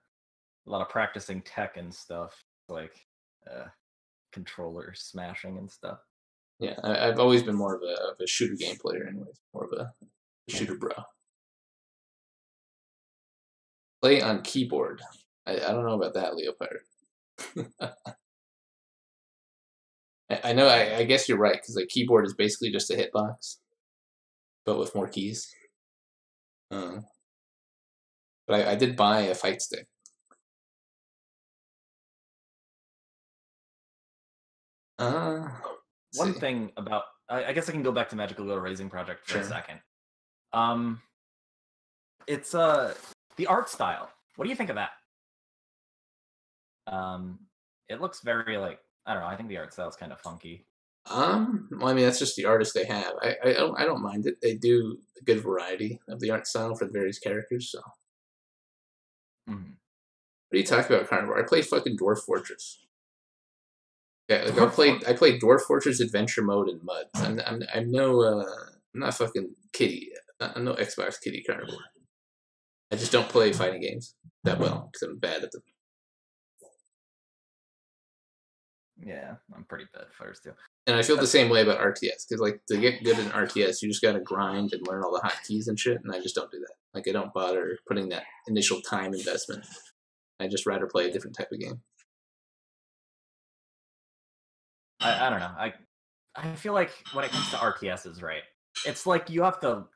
a lot of practicing tech and stuff, like controller smashing and stuff. Yeah, I've always been more of a shooter game player, anyways. More of a shooter bro. Play on keyboard. I don't know about that, Leo Pirate. I know. Yeah. I guess you're right because the keyboard is basically just a hitbox, but with more keys. But I did buy a fight stick. One See. thing about I guess I can go back to Magical Girl Raising Project for a Sure. second. It's the art style. What do you think of that? It looks very like I don't know. I think the art style is kind of funky. Well, I mean, that's just the artist they have. I don't mind it. They do a good variety of the art style for the various characters. So, Mhm. what are you talking about, Carnivore? I played fucking Dwarf Fortress. Yeah, like Dwarf I played Dwarf Fortress Adventure Mode in mud. I'm no I'm not fucking kitty. I'm no Xbox kitty Carnivore. I just don't play fighting games that well because I'm bad at them. Yeah, I'm pretty bad first too. And I feel the same way about RTS because like to get good in RTS, you just gotta grind and learn all the hotkeys and shit. And I just don't do that. Like I don't bother putting that initial time investment. I just rather play a different type of game. I don't know. I feel like when it comes to RTSs, right? It's like you have to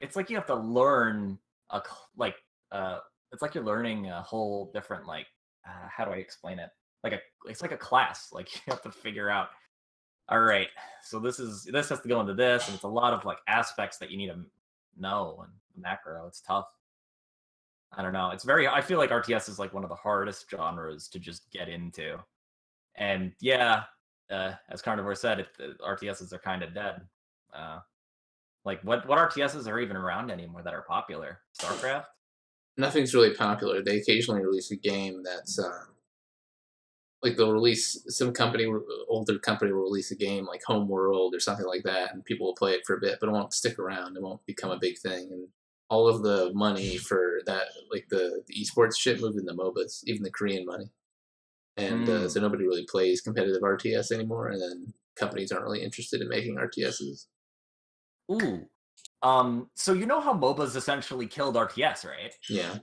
learn like it's like you're learning a whole different like how do I explain it? It's like a class. Like you have to figure out. All right, so this has to go into this, and it's a lot of like aspects that you need to know and macro. It's tough. I don't know. It's very. I feel like RTS is like one of the hardest genres to just get into. And yeah, as Carnivore said, RTSs are kind of dead. Like what RTSs are even around anymore that are popular? StarCraft. Nothing's really popular. They occasionally release a game that's like they'll release older company will release a game like Homeworld or something like that, and people will play it for a bit, but it won't stick around. It won't become a big thing, and all of the money for that, like the esports shit, moved into MOBAs, even the Korean money, and so nobody really plays competitive RTS anymore, and then companies aren't really interested in making RTSs. Ooh. So you know how MOBAs essentially killed RTS, right? Yeah.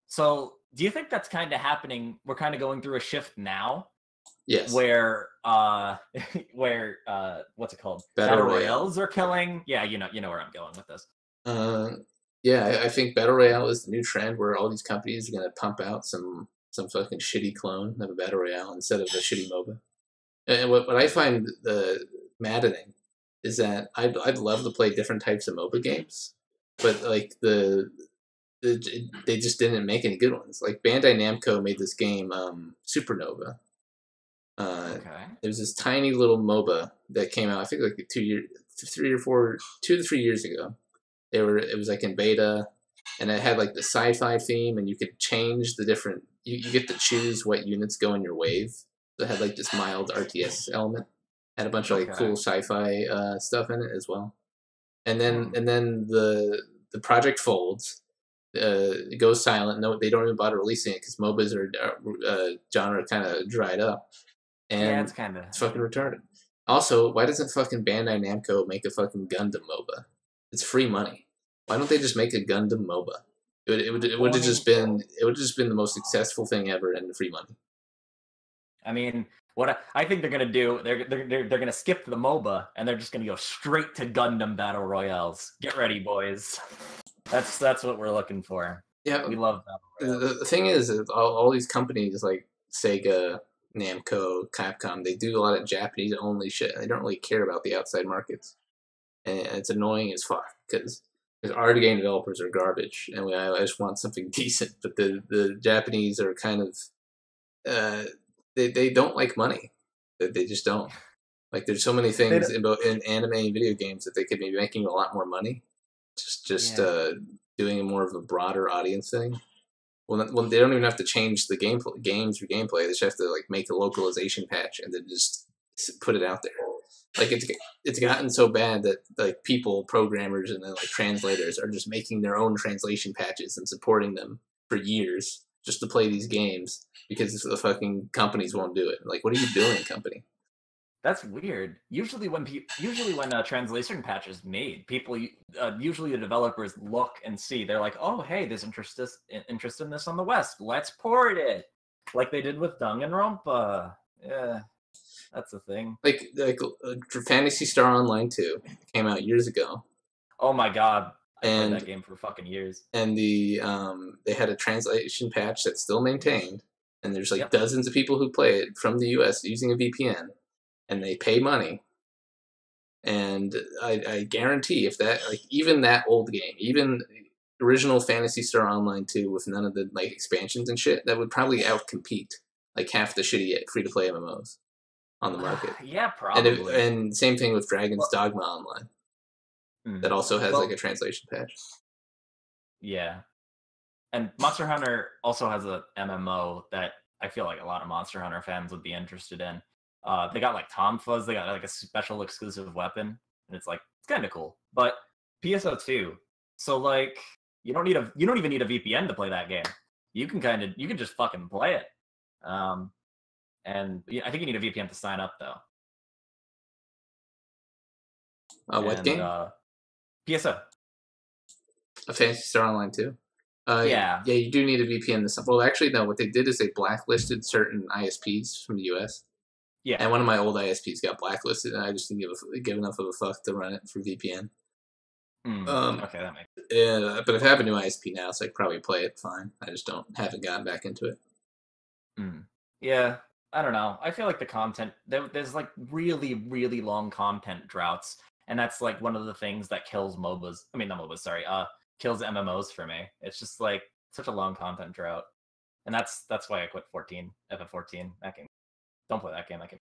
So do you think that's kind of happening? We're kind of going through a shift now. Yes. Where what's it called? Battle Royales are killing. Yeah, you know where I'm going with this. Yeah, I think Battle Royale is the new trend where all these companies are going to pump out some fucking shitty clone of a Battle Royale instead of a shitty MOBA. And what I find maddening is that I'd love to play different types of MOBA games, but like they just didn't make any good ones. Like Bandai Namco made this game Supernova. Okay. There was this tiny little MOBA that came out. I think like 2 to 3 years ago. It was like in beta, and it had like the sci-fi theme, and you could change the different. You get to choose what units go in your wave. So it had like this mild RTS element. Had a bunch of like cool sci-fi stuff in it as well. And then the project folds. It goes silent. No, they don't even bother releasing it because MOBAs are genre kind of dried up. And yeah, it's fucking retarded. Also, why doesn't fucking Bandai Namco make a fucking Gundam MOBA? It's free money. Why don't they just make a Gundam MOBA? It would have just been the most successful thing ever and free money. I mean, what I think they're gonna do, they're gonna skip the MOBA and they're just gonna go straight to Gundam Battle Royales. Get ready, boys. That's what we're looking for. Yeah, we love Battle Royales. The thing is all these companies like Sega, Namco, Capcom, they do a lot of Japanese only shit. They don't really care about the outside markets, and it's annoying as fuck because our game developers are garbage, and I just want something decent. But the Japanese are kind of they don't like money. They just don't. Like there's so many things in anime and video games that they could be making a lot more money. Just doing more of a broader audience thing. Well, they don't even have to change the games or gameplay. They just have to like make a localization patch and then just put it out there. Like it's gotten so bad that like people, programmers, and then like translators are just making their own translation patches and supporting them for years just to play these games because the fucking companies won't do it. Like, what are you doing, company? That's weird. Usually when a translation patch is made, people usually the developers look and see. They're like, oh hey, there's interest in this on the West. Let's port it, like they did with Danganronpa. Yeah, that's a thing. Like Phantasy Star Online 2 came out years ago. Oh my god, I played that game for fucking years. And they had a translation patch that's still maintained, and there's like dozens of people who play it from the US using a VPN, and they pay money. And I guarantee if that, like, even that old game, even original Phantasy Star Online 2 with none of the like expansions and shit, that would probably outcompete like half the shitty free-to-play MMOs on the market. Yeah, probably. And same thing with Dragon's Dogma Online. That also has like a translation patch. Yeah. And Monster Hunter also has a MMO that I feel like a lot of Monster Hunter fans would be interested in. They got like Tom Fuzz, they got like a special exclusive weapon, and it's kind of cool. But PSO2, so like you don't even need a VPN to play that game. You can just fucking play it. And I think you need a VPN to sign up though. What game? PSO. A Phantasy Star Online 2? Yeah, you do need a VPN to. Well, actually, no. What they did is they blacklisted certain ISPs from the US. Yeah. And one of my old ISPs got blacklisted, and I just didn't give enough of a fuck to run it for VPN. Okay, that makes sense. Yeah, but if I have a new ISP now, so I could probably play it fine. I just haven't gotten back into it. Yeah, I don't know. I feel like the content there's like really, really long content droughts, and that's like one of the things that kills MOBAs. I mean, not MOBAs. Sorry, kills MMOs for me. It's just like such a long content drought, and that's why I quit FF14. That game, don't play that game. That game,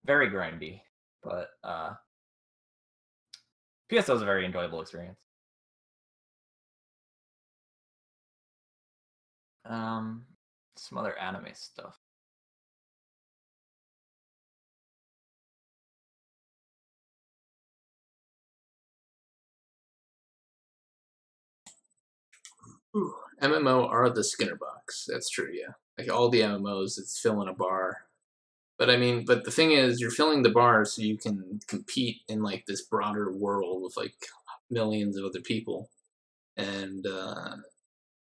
very grindy, but PSO is a very enjoyable experience. Some other anime stuff. Ooh, MMO are the Skinner box. That's true, yeah. Like all the MMOs, it's filling a bar. But I mean, but the thing is, you're filling the bar so you can compete in like this broader world with like millions of other people, and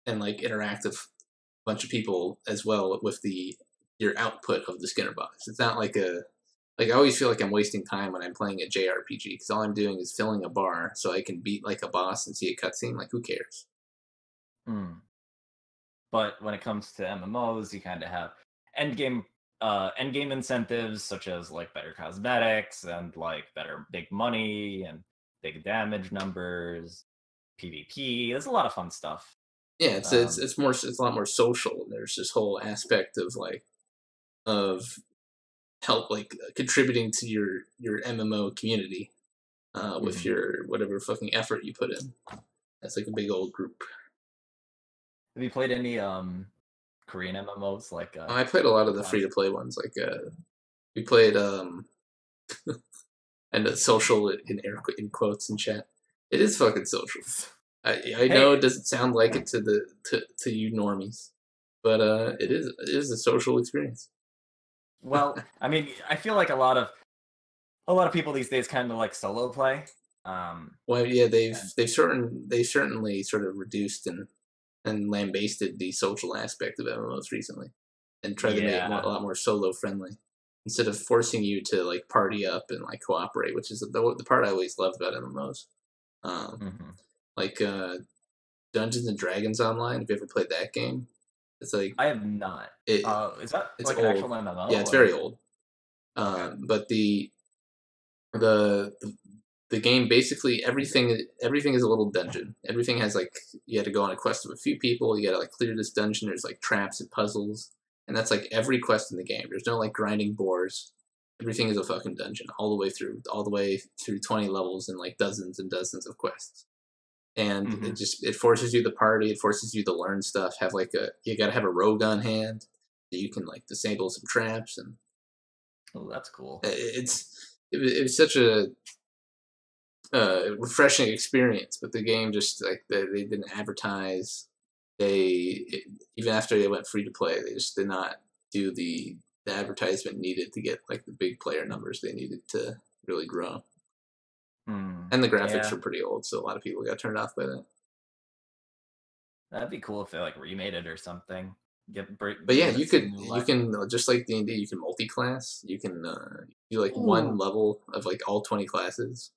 like interact with a bunch of people as well with your output of the Skinner box. It's not like I always feel like I'm wasting time when I'm playing a JRPG because all I'm doing is filling a bar so I can beat like a boss and see a cutscene. Like, who cares? But when it comes to MMOs, you kind of have endgame incentives such as like better cosmetics and like better big money and big damage numbers, PvP. There's a lot of fun stuff. Yeah, it's a lot more social. There's this whole aspect of help, like contributing to your MMO community with your whatever fucking effort you put in. That's like a big old group. Have you played any Korean MMOs? Like I played a lot of the free to play ones. Like we played and the social in quotes in chat. It is fucking social. I know it doesn't sound like it to you normies, but it is a social experience. Well, I mean, I feel like a lot of people these days kind of like solo play. Well, yeah, they've certainly sort of reduced and lambasted the social aspect of MMOs recently, and tried to make it a lot more solo friendly instead of forcing you to like party up and like cooperate, which is the part I always loved about MMOs. Like Dungeons and Dragons Online. Have you ever played that game? It's like I have not. Is that it's like old. an actual MMO? Yeah, it's very old. But the game basically everything is a little dungeon. Everything has like you had to go on a quest with a few people. You got to like clear this dungeon. There's like traps and puzzles, and that's like every quest in the game. There's no like grinding boars. Everything is a fucking dungeon all the way through 20 levels and like dozens and dozens of quests. And it forces you to party. It forces you to learn stuff. You got to have a rogue on hand so you can like disable some traps, and Oh, that's cool. It was such a refreshing experience, but the game just like they didn't advertise. Even after they went free to play, they just did not do the advertisement needed to get like the big player numbers they needed to really grow. And the graphics Yeah, were pretty old, so a lot of people got turned off by that. that'd be cool if they like remade it or something. But yeah, Give it some new you life. can just like D&D, you can multi-class. You can do like one Ooh, level of like all 20 classes.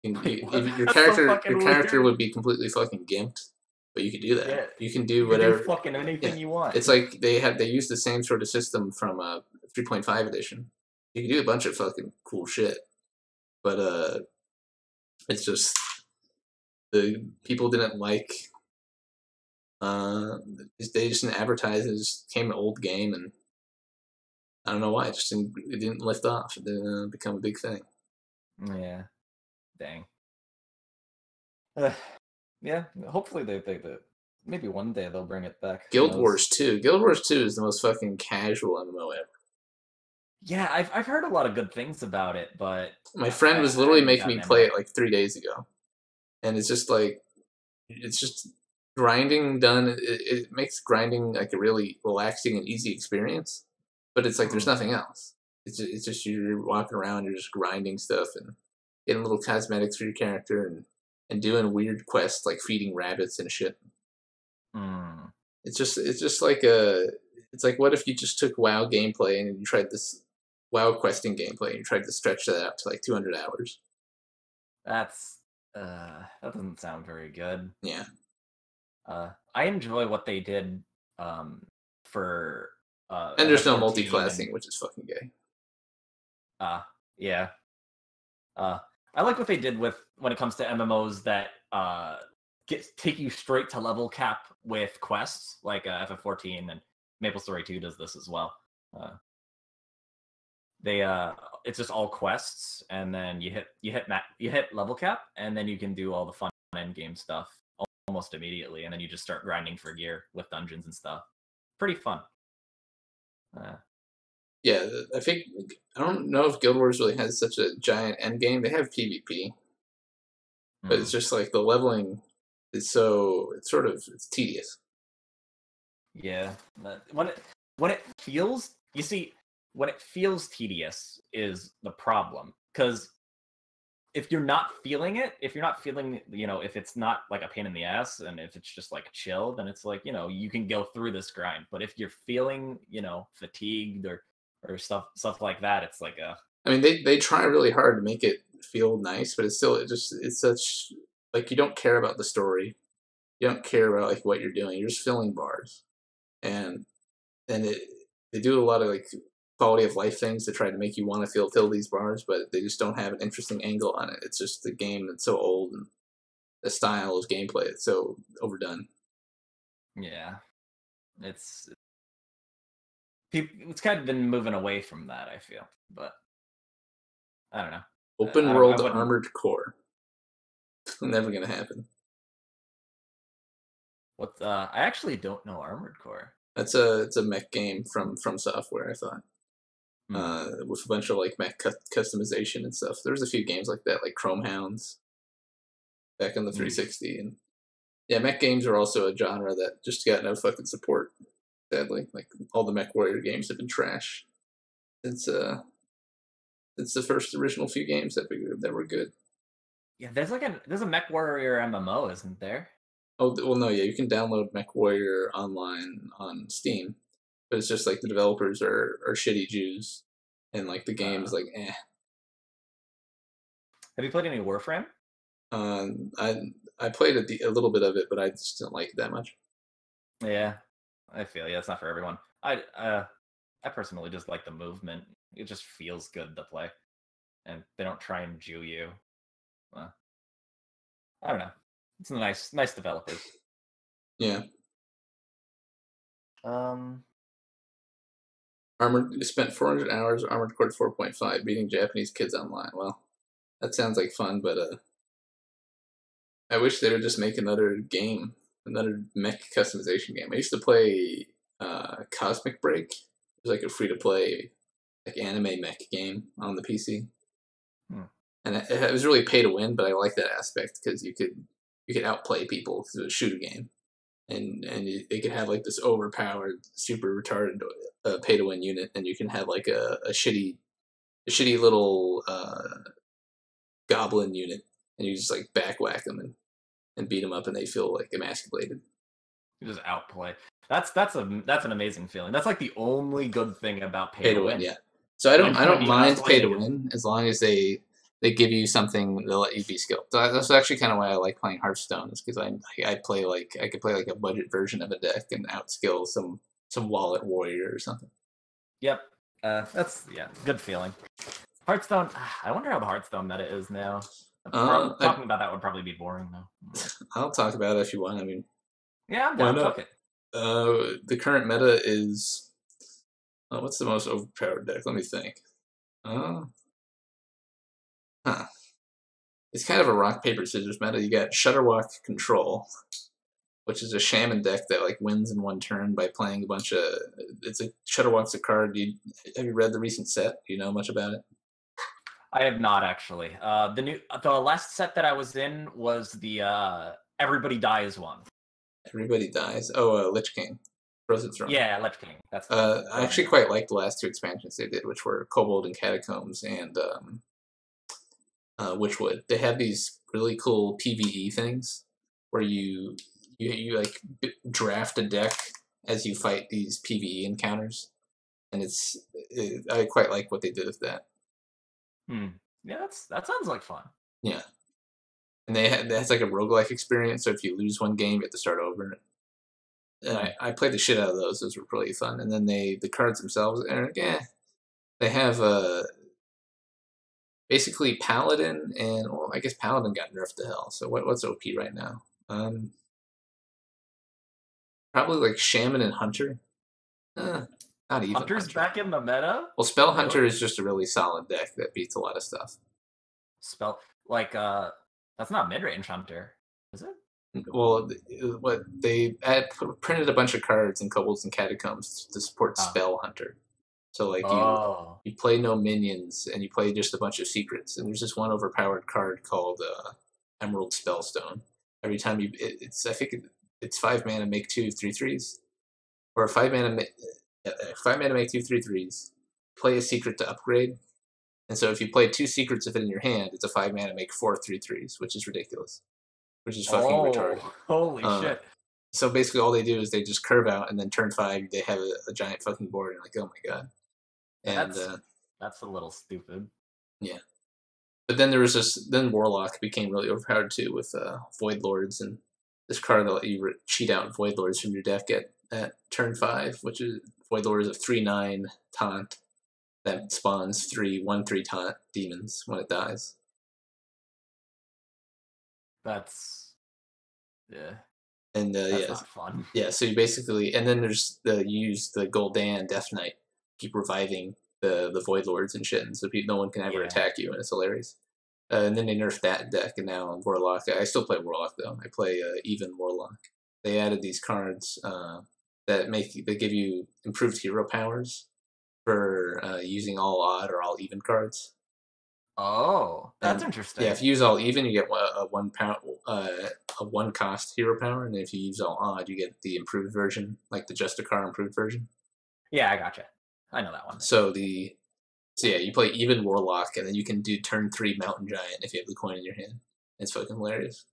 wait, what? Your That's so your fucking character weird. would be completely fucking gimped, but you could do that. Yeah, You can do you could do whatever. fucking Yeah, anything you want. it's like they use the same sort of system from 3.5 edition. You can do a bunch of fucking cool shit, but it's just the people didn't like. They just didn't advertise. It just became an old game, and I don't know why. It didn't lift off. It didn't become a big thing. Yeah, dang. Yeah, hopefully they maybe one day they'll bring it back. Who Guild knows? Wars 2. Guild Wars 2 is the most fucking casual MMO ever. Yeah, I've heard a lot of good things about it, but My friend was I literally haven't making gotten me play into it like 3 days ago, and it's just like it's just grinding done. It makes grinding like a really relaxing and easy experience, but it's like there's it. nothing else. It's just you're walking around, you're just grinding stuff and getting little cosmetics for your character and doing weird quests like feeding rabbits and shit. Hmm. It's just like a it's like what if you just took WoW gameplay and you tried this WoW questing gameplay and you tried to stretch that out to like 200 hours. That's that doesn't sound very good. Yeah. I enjoy what they did for And there's no FF14 and multi-classing, which is fucking gay. uh yeah. Uh I like what they did with when it comes to MMOs that take you straight to level cap with quests, like FF14 and MapleStory 2 does this as well. Uh they it's just all quests and then you hit level cap and then you can do all the fun end game stuff almost immediately and then you just start grinding for gear with dungeons and stuff. Pretty fun. uh, Yeah, I think I don't know if Guild Wars really has such a giant end game. They have PvP, but it's hmm. just like the leveling is so it's tedious. Yeah, when it feels, you see, when it feels tedious is the problem because if you're not feeling, if it's not like a pain in the ass and if it's just like chill, then it's like, you can go through this grind. But if you're feeling, fatigued or stuff like that, it's like a I mean, they try really hard to make it feel nice, but it's such like you don't care about the story. You don't care about like what you're doing. You're just filling bars, and and they do a lot of like quality of life things to try to make you want to fill these bars, but they just don't have an interesting angle on it. It's just the game that's so old and the style of gameplay it's so overdone. yeah. It's it's kind of been moving away from that, I feel, but I don't know. Open I world wouldn't. armored core. Never gonna happen. I actually don't know Armored Core. It's a mech game from Software. I thought Hmm. with a bunch of like mech customization and stuff. There's a few games like that, like Chrome Hounds back on the Hmm. 360, and yeah, mech games are also a genre that just got no fucking support. Sadly, like all the Mech Warrior games have been trash since since the first original few games that were good. Yeah, there's a Mech Warrior MMO, isn't there? Oh well, no, yeah, you can download Mech Warrior online on Steam, but it's just like the developers are shitty Jews, and like the game's Uh, like eh. have you played any Warframe? Um, I I played a little bit of it, but I just didn't like it that much. Yeah, I feel it's not for everyone. I personally just like the movement. It just feels good to play, and they don't try and Jew you. Uh, I don't know. It's nice developers. Yeah, Um, Armored spent 400 hours Armored Core 4.5 beating Japanese kids online. Well, that sounds like fun, but I wish they would just make another game, another mech customization game. I used to play Cosmic Break. It was like a free to play like anime mech game on the PC. Hmm. And it was really pay to win, but I like that aspect because you could outplay people because it was a shooter game, and they could have like this overpowered, super retarded pay to win unit, and you can have like a shitty little goblin unit, and you just like back whack them and beat them up, and they feel like emasculated. You just outplay. That's an amazing feeling. That's like the only good thing about pay to win. Yeah. So I don't mind pay to outplaying win as long as they give you something to let you be skilled. So that's actually kind of why I like playing Hearthstone, is because I play like I could play like a budget version of a deck and outskill some wallet warrior or something. Yep. That's good feeling. Hearthstone. I wonder how the Hearthstone meta is now. Talking about that would probably be boring though. I'll talk about it if you want. I mean, yeah, I'm down. Fuck it. The current meta is what's the most overpowered deck? Let me think. It's kind of a rock paper scissors meta. You got Shutterwalk Control, which is a shaman deck that like wins in one turn by playing a bunch of. Shutterwalk's a card. Have you read the recent set? Do you know much about it? I have not actually. The last set that I was in was the Everybody Dies one. Everybody Dies. Oh, Lich King. Frozen Throne. Yeah, Lich King. That's. I actually quite liked the last two expansions they did, which were Kobold and Catacombs and Witchwood. They have these really cool PvE things where you like draft a deck as you fight these PvE encounters, and I quite like what they did with that. Yeah, that sounds like fun. Yeah, and that's like a roguelike experience. So if you lose one game, you have to start over. And I played the shit out of those. Those were really fun. And then the cards themselves, they have basically Paladin and I guess Paladin got nerfed to hell. So what's OP right now? Probably like Shaman and Hunter. Not even Hunter's Hunter. back in the meta. Well, Spell Hunter is just a really solid deck that beats a lot of stuff. That's not mid range Hunter, is it? Well, what they printed a bunch of cards in Kobolds and Catacombs to support Spell Hunter. So like you play no minions and you play just a bunch of secrets. And there's this one overpowered card called Emerald Spellstone. Every time I think it's 5 mana, make 2 3/3s, or 5 mana make 2 3/3s. Play a secret to upgrade. And so if you play 2 secrets of it in your hand, it's a 5 mana make 4 3/3s, which is ridiculous. Which is fucking retarded. Holy shit. So basically all they do is they just curve out, and then turn 5 they have a giant fucking board, and you're like, oh my god. And that's a little stupid. Yeah. But then then Warlock became really overpowered too with Void Lords, and this card that let you cheat out Void Lords from your deck at turn 5, which is Void Lord is a 3/9 taunt that spawns 3 1/3 taunt demons when it dies. That's and that's not fun. Yeah, so you basically, and then there's you use the Gul'dan Death Knight, keep reviving the Void Lords and shit, and so no one can ever attack you, and it's hilarious. And then they nerfed that deck, and now on Warlock, I still play Warlock though. I play even Warlock. They added these cards that give you improved hero powers for using all odd or all even cards. Oh, that's interesting. Yeah, if you use all even, you get a 1 cost hero power, and if you use all odd, you get the improved version, like the Justicar improved version. Yeah, I gotcha. I know that one. So yeah, you play even Warlock, and then you can do turn 3 Mountain Giant if you have the coin in your hand. It's fucking hilarious.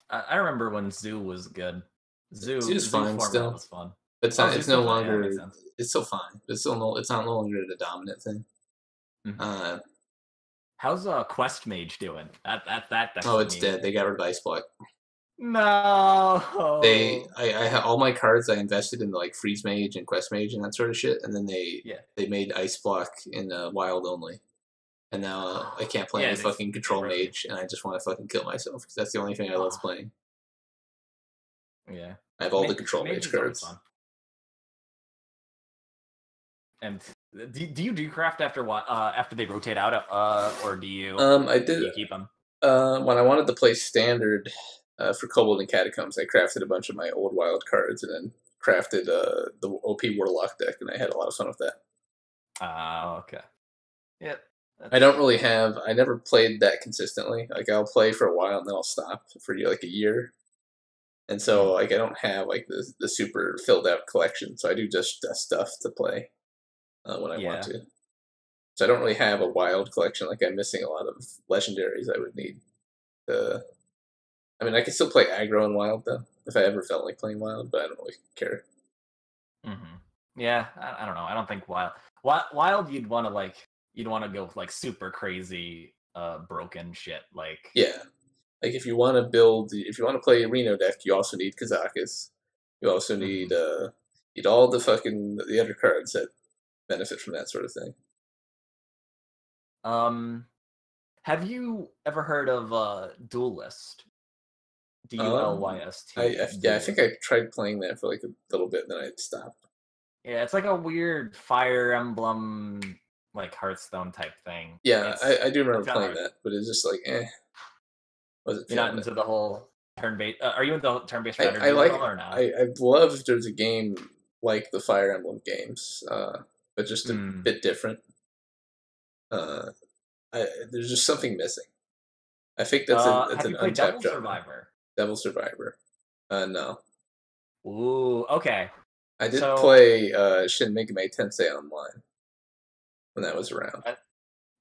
I remember when Zoo was good. Zoo's fine still. Was fun. But it's no longer. It's still fine. It's not no longer the dominant thing. How's Quest Mage doing? It's dead. They got rid of Ice Block. No. I all my cards I invested in like Freeze Mage and Quest Mage and that sort of shit, and then they made Ice Block in Wild only, and now I can't play any fucking Control Mage, and I just want to fucking kill myself because that's the only thing I love playing. Yeah, I have all the Control Mage cards. And do you craft after they rotate out, or do you? I did. Do you keep them? When I wanted to play Standard for Kobold and Catacombs, I crafted a bunch of my old wild cards and then crafted the OP Warlock deck, and I had a lot of fun with that. Okay. Yep. I don't really have. I never played that consistently. Like I'll play for a while and then I'll stop for like a year, and so like I don't have like the super filled out collection. So I do just stuff to play when I want to. So I don't really have a wild collection. Like I'm missing a lot of legendaries I would need. I mean, I can still play aggro and wild though if I ever felt like playing wild, but I don't really care. Yeah, I don't know. I don't think wild you'd want to go like super crazy broken shit like. Yeah, like if you want to play a Reno deck, you also need Kazakus. You also need all the other cards that benefit from that sort of thing. Have you ever heard of Duelist? Dulyst. I think I tried playing that for like a little bit, and then I stopped. Yeah, it's like a weird Fire Emblem, like Hearthstone type thing. Yeah, I do remember playing that, but it's just like, You're not into the whole turn-based. Are you into turn-based strategy or not? I love if there's a game like the Fire Emblem games, but just a bit different. There's just something missing. I think that's an untapped genre. Devil Survivor. No. Ooh, okay. I did play Shin Megami Tensei Online when that was around.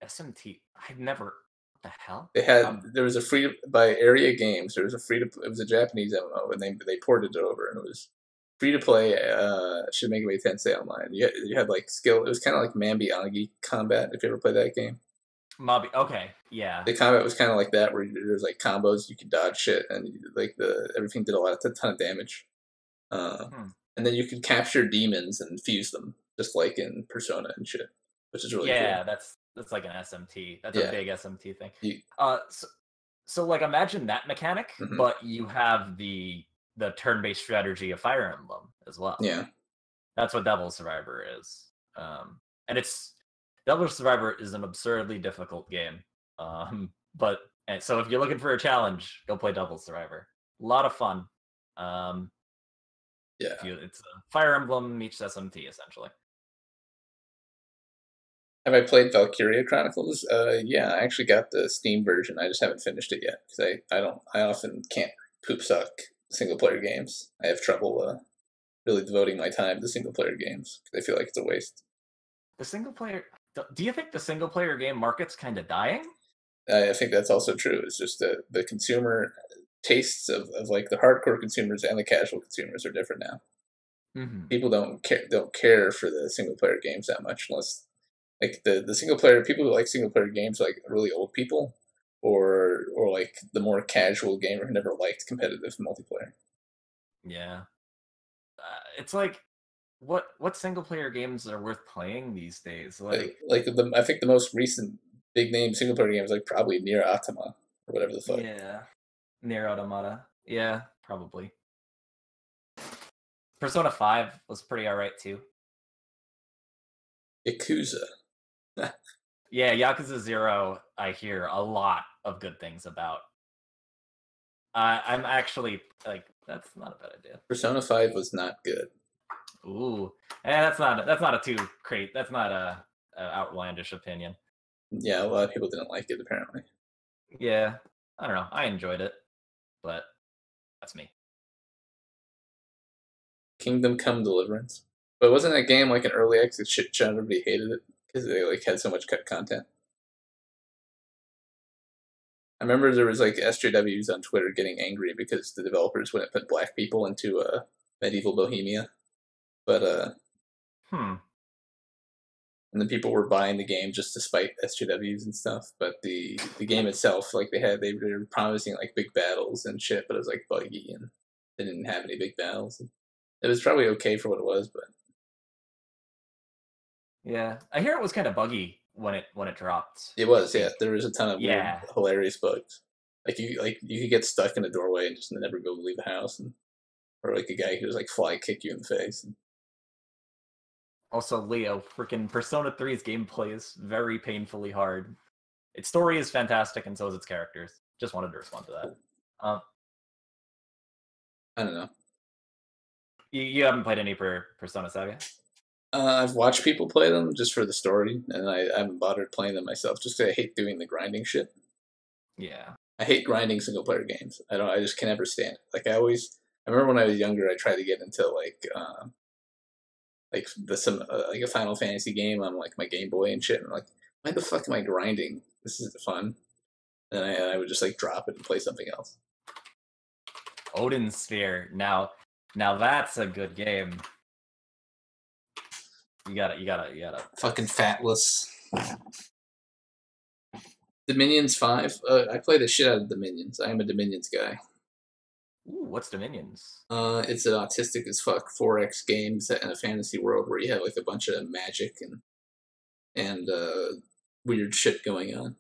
SMT. I've never. What the hell? They had there was a by Area Games. There was it was a Japanese MMO, and they ported it over, and it was free to play. Shin Megami Tensei Online. You had like skill. It was kind of like Mambi Agi combat. If you ever played that game. Mabi. Okay, yeah. The combat was kind of like that, where there's like combos, you could dodge shit, and like everything did a ton of damage. And then you could capture demons and fuse them, just like in Persona and shit, which is really cool. Yeah, that's like an SMT. That's a big SMT thing. So like imagine that mechanic, but you have the turn-based strategy of Fire Emblem as well. Yeah, that's what Devil Survivor is. And Devil Survivor is an absurdly difficult game. So if you're looking for a challenge, go play Devil Survivor. A lot of fun. It's a Fire Emblem meets SMT essentially. Have I played Valkyria Chronicles? Yeah, I actually got the Steam version. I just haven't finished it yet because I often can't poop suck single player games. I have trouble really devoting my time to single player games because I feel like it's a waste. The single player. Do you think the single player game market's kind of dying? I think that's also true. It's just the consumer tastes of like the hardcore consumers and the casual consumers are different now. People don't care for the single player games that much unless like the single player people who like single player games are like really old people or like the more casual gamer who never liked competitive multiplayer. Yeah, it's like what single player games are worth playing these days? I think the most recent big name single player game is like probably Nier Automata or whatever the fuck. Yeah, Nier Automata. Yeah, probably. Persona 5 was pretty alright too. Yakuza. Yeah, Yakuza 0 I hear a lot of good things about. I'm actually like that's not a bad idea. Persona 5 was not good. Ooh. That's not a outlandish opinion. Yeah, a lot of people didn't like it apparently. Yeah. I don't know. I enjoyed it. But that's me. Kingdom Come Deliverance. But wasn't that game like an early access shit show? Everybody hated it because they like had so much cut content. I remember there was like SJWs on Twitter getting angry because the developers wouldn't put black people into medieval Bohemia. But and then people were buying the game just to spite SJWs and stuff. But the game itself, like they were promising like big battles and shit, but it was like buggy and they didn't have any big battles. It was probably okay for what it was, but yeah, I hear it was kind of buggy when it dropped. It was, yeah. There was a ton of weird, hilarious bugs. Like you could get stuck in a doorway and just never go leave the house, or like a guy who just like fly kick you in the face. Also, Leo, freaking Persona 3's gameplay is very painfully hard. Its story is fantastic, and so is its characters. Just wanted to respond to that. I don't know. You haven't played any Personas, have you? I've watched people play them just for the story, and I haven't bothered playing them myself just because I hate doing the grinding shit. Yeah. I hate grinding single player games. I just can never stand it. Like I remember when I was younger, I tried to get into like a Final Fantasy game on like my Game Boy and shit. And I'm like, why the fuck am I grinding? This isn't fun. And I would just like drop it and play something else. Odin Sphere. Now that's a good game. You gotta. Fucking fatless. Dominions 5. I play the shit out of Dominions. I am a Dominions guy. Ooh, what's Dominions? It's an autistic as fuck 4X game set in a fantasy world where you have like a bunch of magic and weird shit going on.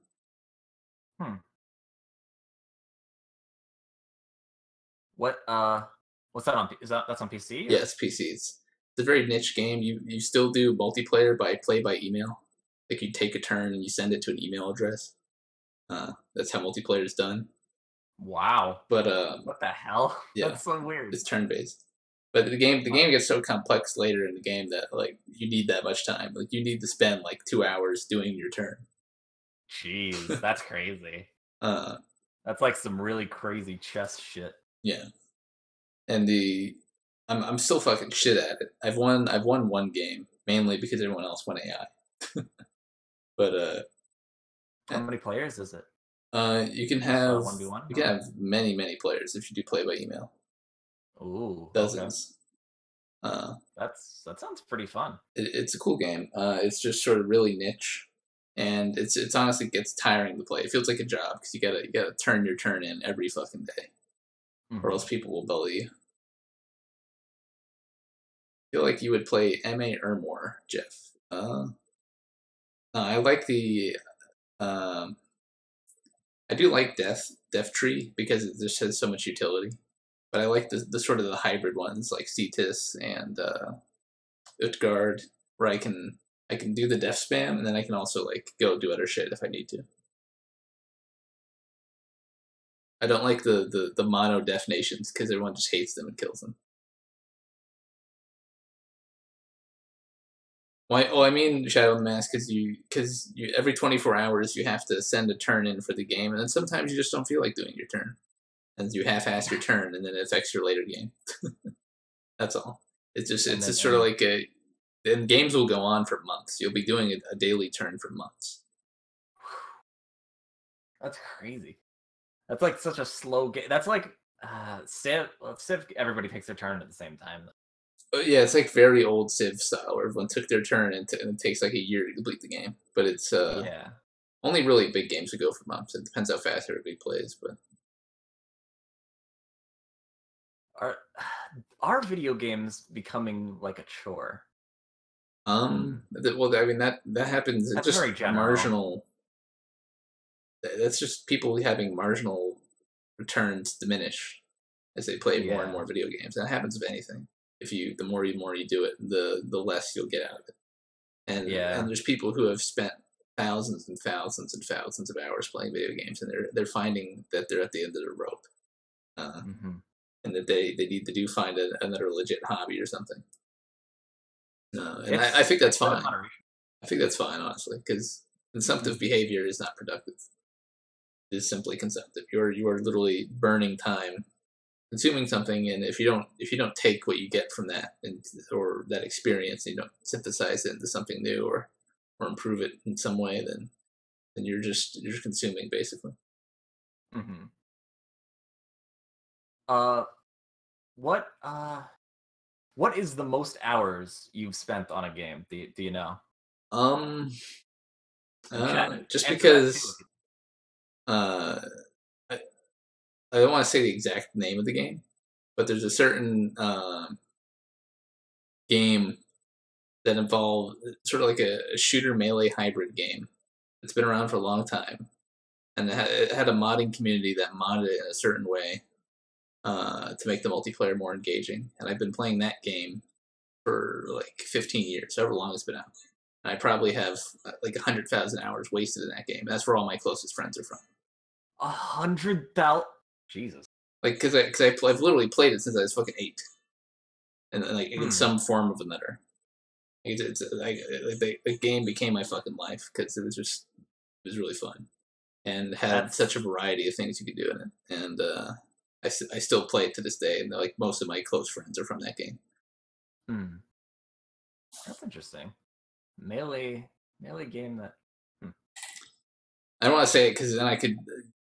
What's that on? That's on PC? Or? Yeah, it's PC. It's a very niche game. You still do multiplayer by email. Like you take a turn and you send it to an email address. That's how multiplayer is done. Wow. But what the hell? Yeah, that's so weird. It's turn based. But the game gets so complex later in the game that like you need that much time. Like you need to spend like 2 hours doing your turn. Jeez, that's crazy. That's like some really crazy chess shit. Yeah. And I'm still fucking shit at it. I've won one game, mainly because everyone else won AI. But how many players is it? You can have 1v1? You can have many players if you do play by email. Ooh, dozens. Okay. That sounds pretty fun. It's a cool game. It's just sort of really niche, and it's honestly gets tiring to play. It feels like a job because you gotta turn your turn in every fucking day, or else people will bully you. I feel like you would play MA or more, Jeff. I like the. I do like Death Tree because it just has so much utility. But I like the sort of the hybrid ones like Cetus and Utgard, where I can do the death spam and then I can also like go do other shit if I need to. I don't like the mono death nations because everyone just hates them and kills them. Why? Oh, I mean Shadow of the Mask because you every 24 hours you have to send a turn in for the game, and then sometimes you just don't feel like doing your turn, and you half-ass your turn, and then it affects your later game. That's all. It's just sort of like and games will go on for months. You'll be doing a daily turn for months. That's crazy. That's like such a slow game. That's like Civ. Civ, everybody takes their turn at the same time. Yeah, it's like very old Civ style, where everyone took their turn and it takes like a year to complete the game. But it's yeah. Only really big games would go for months. It depends how fast everybody plays, but. Are video games becoming like a chore? Well, I mean that happens. That's just very general. Marginal. That's just people having marginal returns diminish as they play more and more video games. That happens with anything. The more you do it, the less you'll get out of it. And there's people who have spent thousands and thousands and thousands of hours playing video games, and they're finding that they're at the end of the rope. And that they need to find another legit hobby or something. And I think that's fine. I think that's fine, honestly, because consumptive behavior is not productive. It is simply consumptive. You are literally burning time, consuming something, and if you don't take what you get from that or that experience, and you don't synthesize it into something new or improve it in some way, then you're just consuming basically. What is the most hours you've spent on a game? Do you know? Just because I don't want to say the exact name of the game, but there's a certain game that involved sort of like a shooter melee hybrid game. It's been around for a long time, and it had a modding community that modded it in a certain way to make the multiplayer more engaging. And I've been playing that game for like 15 years, however long it's been out. And I probably have like 100,000 hours wasted in that game. That's where all my closest friends are from. 100,000? Jesus. Like, because I've literally played it since I was fucking 8. and like in some form of another. The game became my fucking life because it was really fun and had such a variety of things you could do in it. And I still play it to this day, and like most of my close friends are from that game. That's interesting. Melee game that. I don't want to say it because then you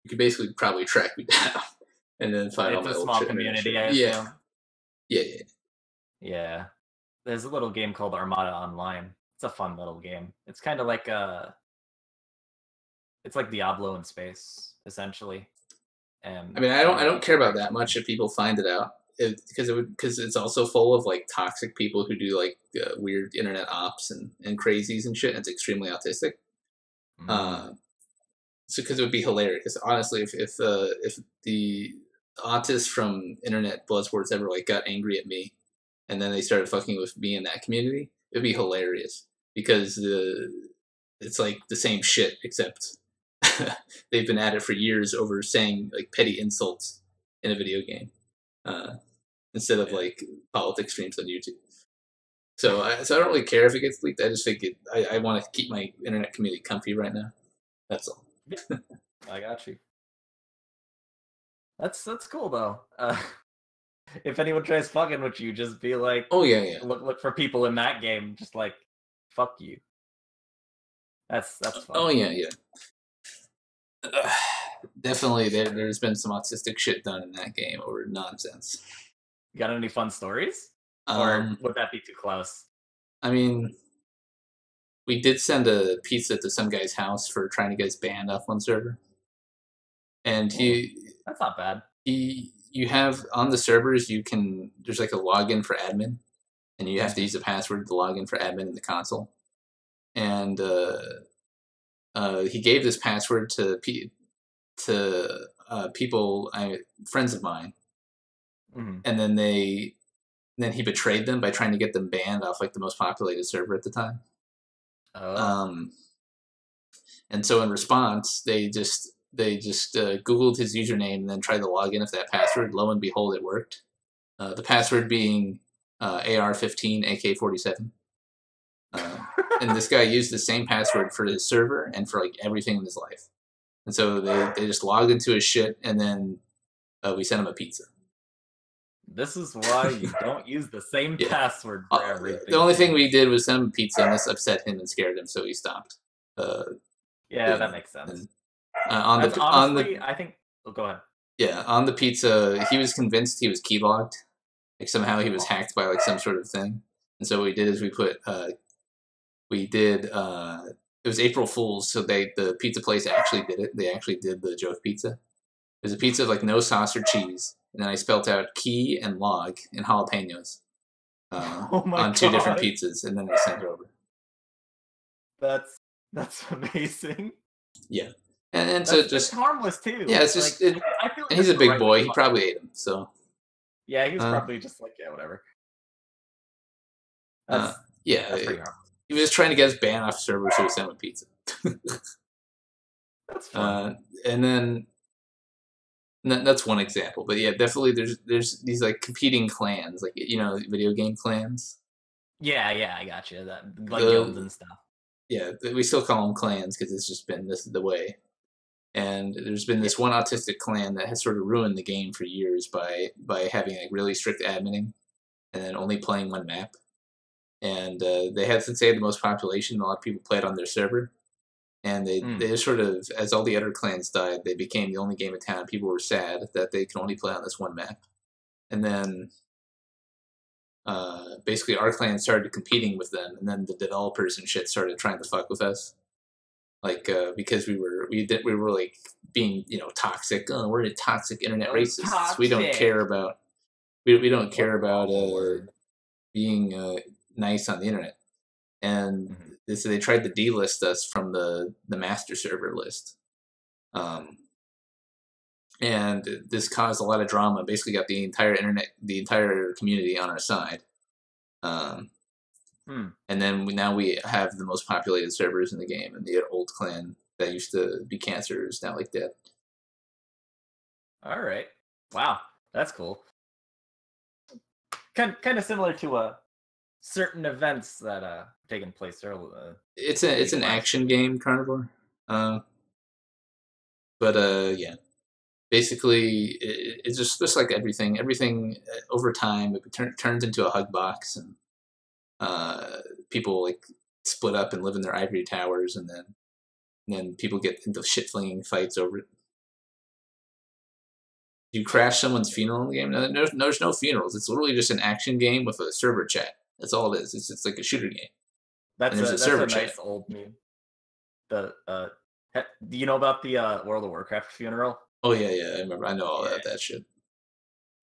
could basically probably track me down and then find all my old small shit. Community, I assume. Yeah. There's a little game called Armada Online. It's a fun little game. It's kind of like it's like Diablo in space, essentially. And I mean, I don't care about that much if people find it out, because it's also full of like toxic people who do like weird internet ops and crazies and shit. And it's extremely autistic. So because it would be hilarious, honestly, if the autists from internet buzzwords ever like got angry at me, and then they started fucking with me in that community, it'd be hilarious because it's like the same shit except they've been at it for years over saying like petty insults in a video game instead of like politics streams on YouTube. So I don't really care if it gets leaked. I just think I want to keep my internet community comfy right now. That's all. I got you. That's cool though. If anyone tries fucking with you, just be like, oh yeah. Look for people in that game, just like, fuck you. That's fun. Oh yeah. Definitely, there's been some autistic shit done in that game over nonsense. You got any fun stories? Or would that be too close? I mean, we did send a pizza to some guy's house for trying to get his band off one server. And that's not bad. You have on the servers, there's like a login for admin, and you have to use a password to log in for admin in the console. And he gave this password to people, friends of mine, and then he betrayed them by trying to get them banned off like the most populated server at the time. And so in response, they just Googled his username and then tried to log in with that password. Lo and behold, it worked. The password being AR-15 AK-47. And this guy used the same password for his server and for like everything in his life. And so they just logged into his shit, and then we sent him a pizza. This is why you don't use the same password for everything. The only thing we did was send him a pizza, and this upset him and scared him, so he stopped. That makes sense. I think. Oh, go ahead. Yeah, on the pizza, he was convinced he was keylogged. Like somehow he was hacked by like some sort of thing. And so what we did is it was April Fool's, so the pizza place actually did it. They actually did the joke pizza. It was a pizza of like no sauce or cheese, and then I spelt out key and log and jalapenos on two different pizzas, and then I sent it over. That's amazing. Yeah, and so it's harmless too. Yeah, it's just and he's a big boy. He probably ate them. So yeah, he was probably just like whatever. That's pretty harmless. He was trying to get his band off server, so he sent him a pizza. That's fun. And then that's one example, but yeah, definitely there's these like competing clans, like video game clans. Yeah, I got you. That like guilds and stuff. Yeah, we still call them clans because it's just been the way. And there's been this one autistic clan that has sort of ruined the game for years by having like really strict adminning, and then only playing one map. And since they had the most population, a lot of people played on their server. And they just sort of, as all the other clans died, they became the only game in town. People were sad that they could only play on this one map. And then basically our clan started competing with them, and then the developers and shit started trying to fuck with us. Like because we were like being toxic. Oh, we're a toxic internet racists. Toxic. We don't care about we don't care about being nice on the internet. And so they tried to delist us from the master server list. And this caused a lot of drama. Basically got the entire community on our side. And then now we have the most populated servers in the game, and the old clan that used to be cancer is now like dead. All right. Wow, that's cool. kind of similar to certain events that taken place earlier. It's an action game, Carnivore. Uh, but yeah, basically it's just like everything over time it turns into a hug box, and people like split up and live in their ivory towers, and then people get into shit flinging fights over it. You crash someone's funeral in the game. No, there's no funerals. It's literally just an action game with a server chat. That's all it is. It's like a shooter game, and there's a That's a server chat. nice old meme. The do you know about the World of Warcraft funeral? Oh yeah, I remember. I know all Yeah, that shit.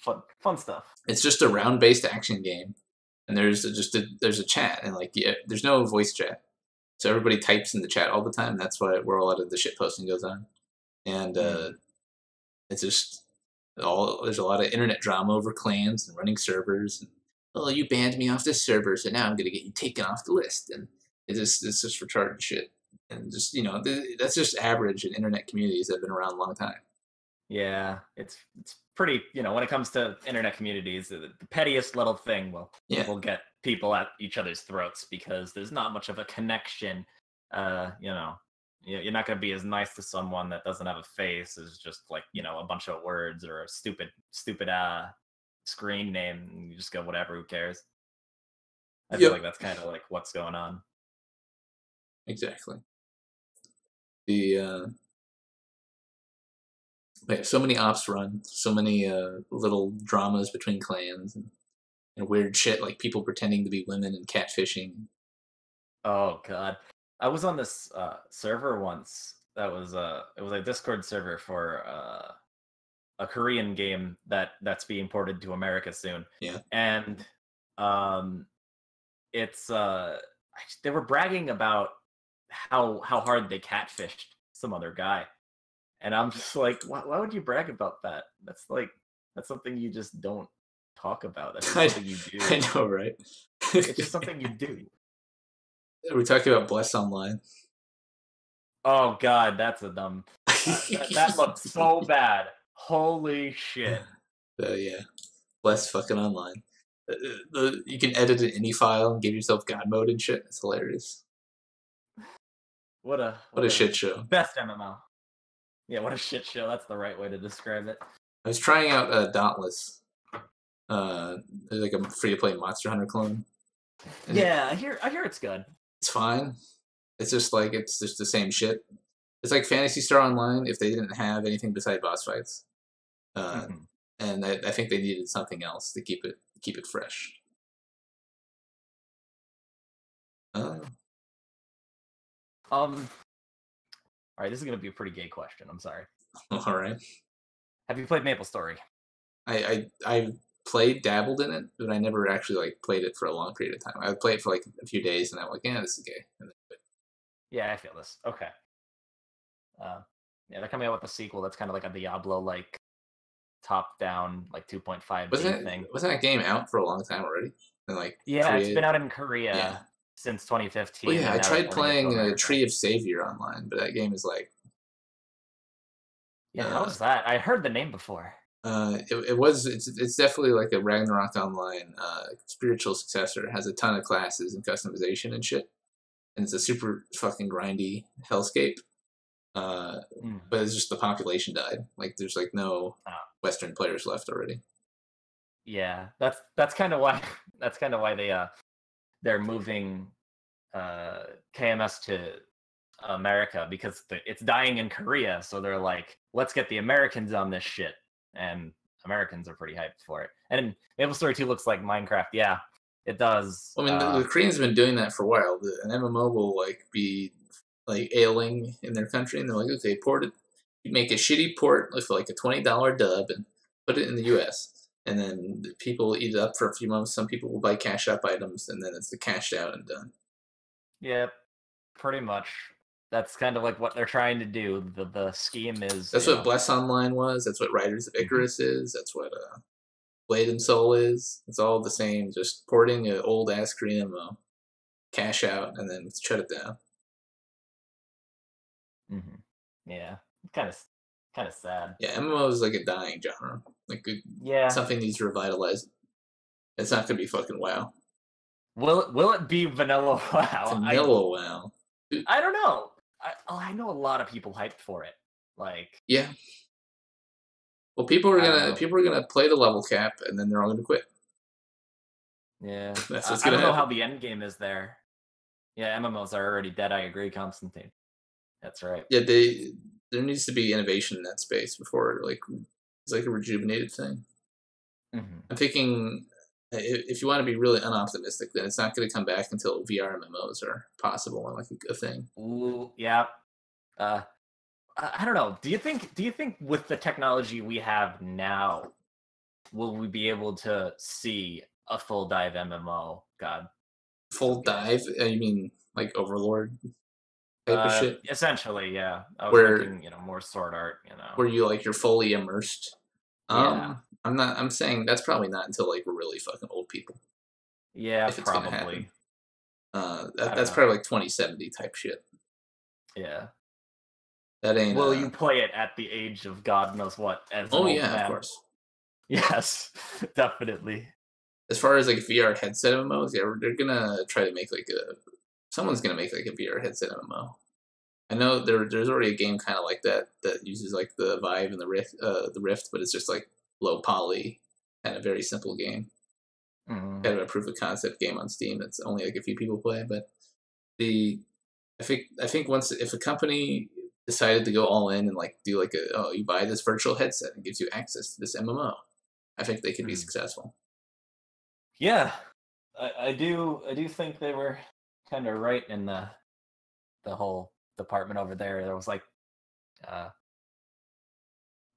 fun stuff. It's just a round based action game, and there's a chat, and like yeah, there's no voice chat, so everybody types in the chat all the time. That's where a lot of the shit posting goes on, and it's just there's a lot of internet drama over clans and running servers. And, oh, you banned me off this server, so now I'm gonna get you taken off the list, and it's just retarded shit, and just that's just average in internet communities that have been around a long time. Yeah, it's pretty. When it comes to internet communities, the pettiest little thing will get people at each other's throats because there's not much of a connection. You're not going to be as nice to someone that doesn't have a face as just like a bunch of words or a stupid screen name. And you just go whatever. Who cares? I feel like that's kind of like what's going on. Exactly. The so many ops run, so many little dramas between clans, and weird shit like people pretending to be women and catfishing. Oh god, I was on this server once. That was it was a Discord server for a Korean game that's being ported to America soon. Yeah, and it's they were bragging about how hard they catfished some other guy, and I'm just like, why would you brag about that? That's something you just don't talk about. That's just something you do. I know, right? It's just something you do. Are we talking about Bless Online? Oh god, that's a dumb. That looks so bad. Holy shit. Yeah, Bless fucking Online. You can edit an INI file and give yourself God mode and shit. It's hilarious. What a shit show. Best MMO. Yeah, what a shit show. That's the right way to describe it. I was trying out Dauntless. There's like a free to play Monster Hunter clone. Yeah, I hear it's good. It's fine. It's just the same shit. It's like Phantasy Star Online if they didn't have anything beside boss fights. And I think they needed something else to keep it fresh. All right, this is gonna be a pretty gay question. I'm sorry. All right. Have you played MapleStory? I dabbled in it, but I never actually like played it for a long period of time. I would play it for like a few days, and I'm like, yeah, this is gay. Yeah, I feel this. Okay. Yeah, they're coming out with a sequel that's kind of like a Diablo-like top-down, like 2.5D thing. Wasn't that game out for a long time already? And like it's been out in Korea since 2015. Well, yeah, I tried playing Tree of Savior online, but that game is like. Yeah, how was that? I heard the name before. It's definitely like a Ragnarok Online spiritual successor. It has a ton of classes and customization and shit, and it's a super fucking grindy hellscape. But it's just the population died. Like there's like no Western players left already. Yeah, that's kind of why they're moving KMS to America, because it's dying in Korea. So they're like, let's get the Americans on this shit, and Americans are pretty hyped for it. And MapleStory 2 looks like Minecraft. Yeah, it does. I mean, the Koreans have been doing that for a while. An MMO will like be like ailing in their country, and they're like, okay, port it. You make a shitty port with like a $20 dub and put it in the US, and then people eat it up for a few months. Some people will buy cash up items, and then it's the cashed out and done. Yeah, pretty much. That's kind of like what they're trying to do. The scheme is. That's what Bless Online was. That's what Riders of Icarus is. That's what Blade and Soul is. It's all the same. Just porting an old ass Korean MMO, cash out, and then shut it down. Yeah, kind of sad. Yeah, MMO is like a dying genre. Like something needs to revitalize it. It's not gonna be fucking WoW. Will it be vanilla WoW? Vanilla WoW. Dude, I don't know. I know a lot of people hyped for it. Like, yeah. Well, people are I don't know. gonna play the level cap, and then they're all gonna quit. Yeah, That's what's I gonna don't know how happen. the end game is there. Yeah, MMOs are already dead. I agree, Constantine. That's right. Yeah, there needs to be innovation in that space before like it's like a rejuvenated thing. Hmm. I'm thinking if you want to be really unoptimistic, then it's not going to come back until VR MMOs are possible and like a thing. Ooh, yeah. Uh, I don't know. Do you think with the technology we have now, will we be able to see a full dive MMO? God Full forbid. dive? You mean like Overlord type of shit, Essentially, yeah. I was where thinking, more sword art. you like you're fully immersed? Yeah, I'm not. I'm saying that's probably not until like we're really fucking old people, yeah, if it's gonna happen. probably. I don't That's know. probably like 2070 type shit. Yeah. That ain't Will you play it at the age of God knows what as an Oh old yeah, of man? course. Yes, definitely. As far as like VR headset MMOs, yeah, they're gonna try to make like a someone's gonna make like a VR headset MMO. I know there's already a game kind of like that that uses like the Vive and the Rift, but it's just like low poly, kind of very simple game, Mm. kind of a proof of concept game on Steam. That's only like a few people play, but the I think once if a company decided to go all in and like do like you buy this virtual headset and gives you access to this MMO, I think they could be Mm. successful. Yeah, I do think they were kind of right in the whole department over there. There was like uh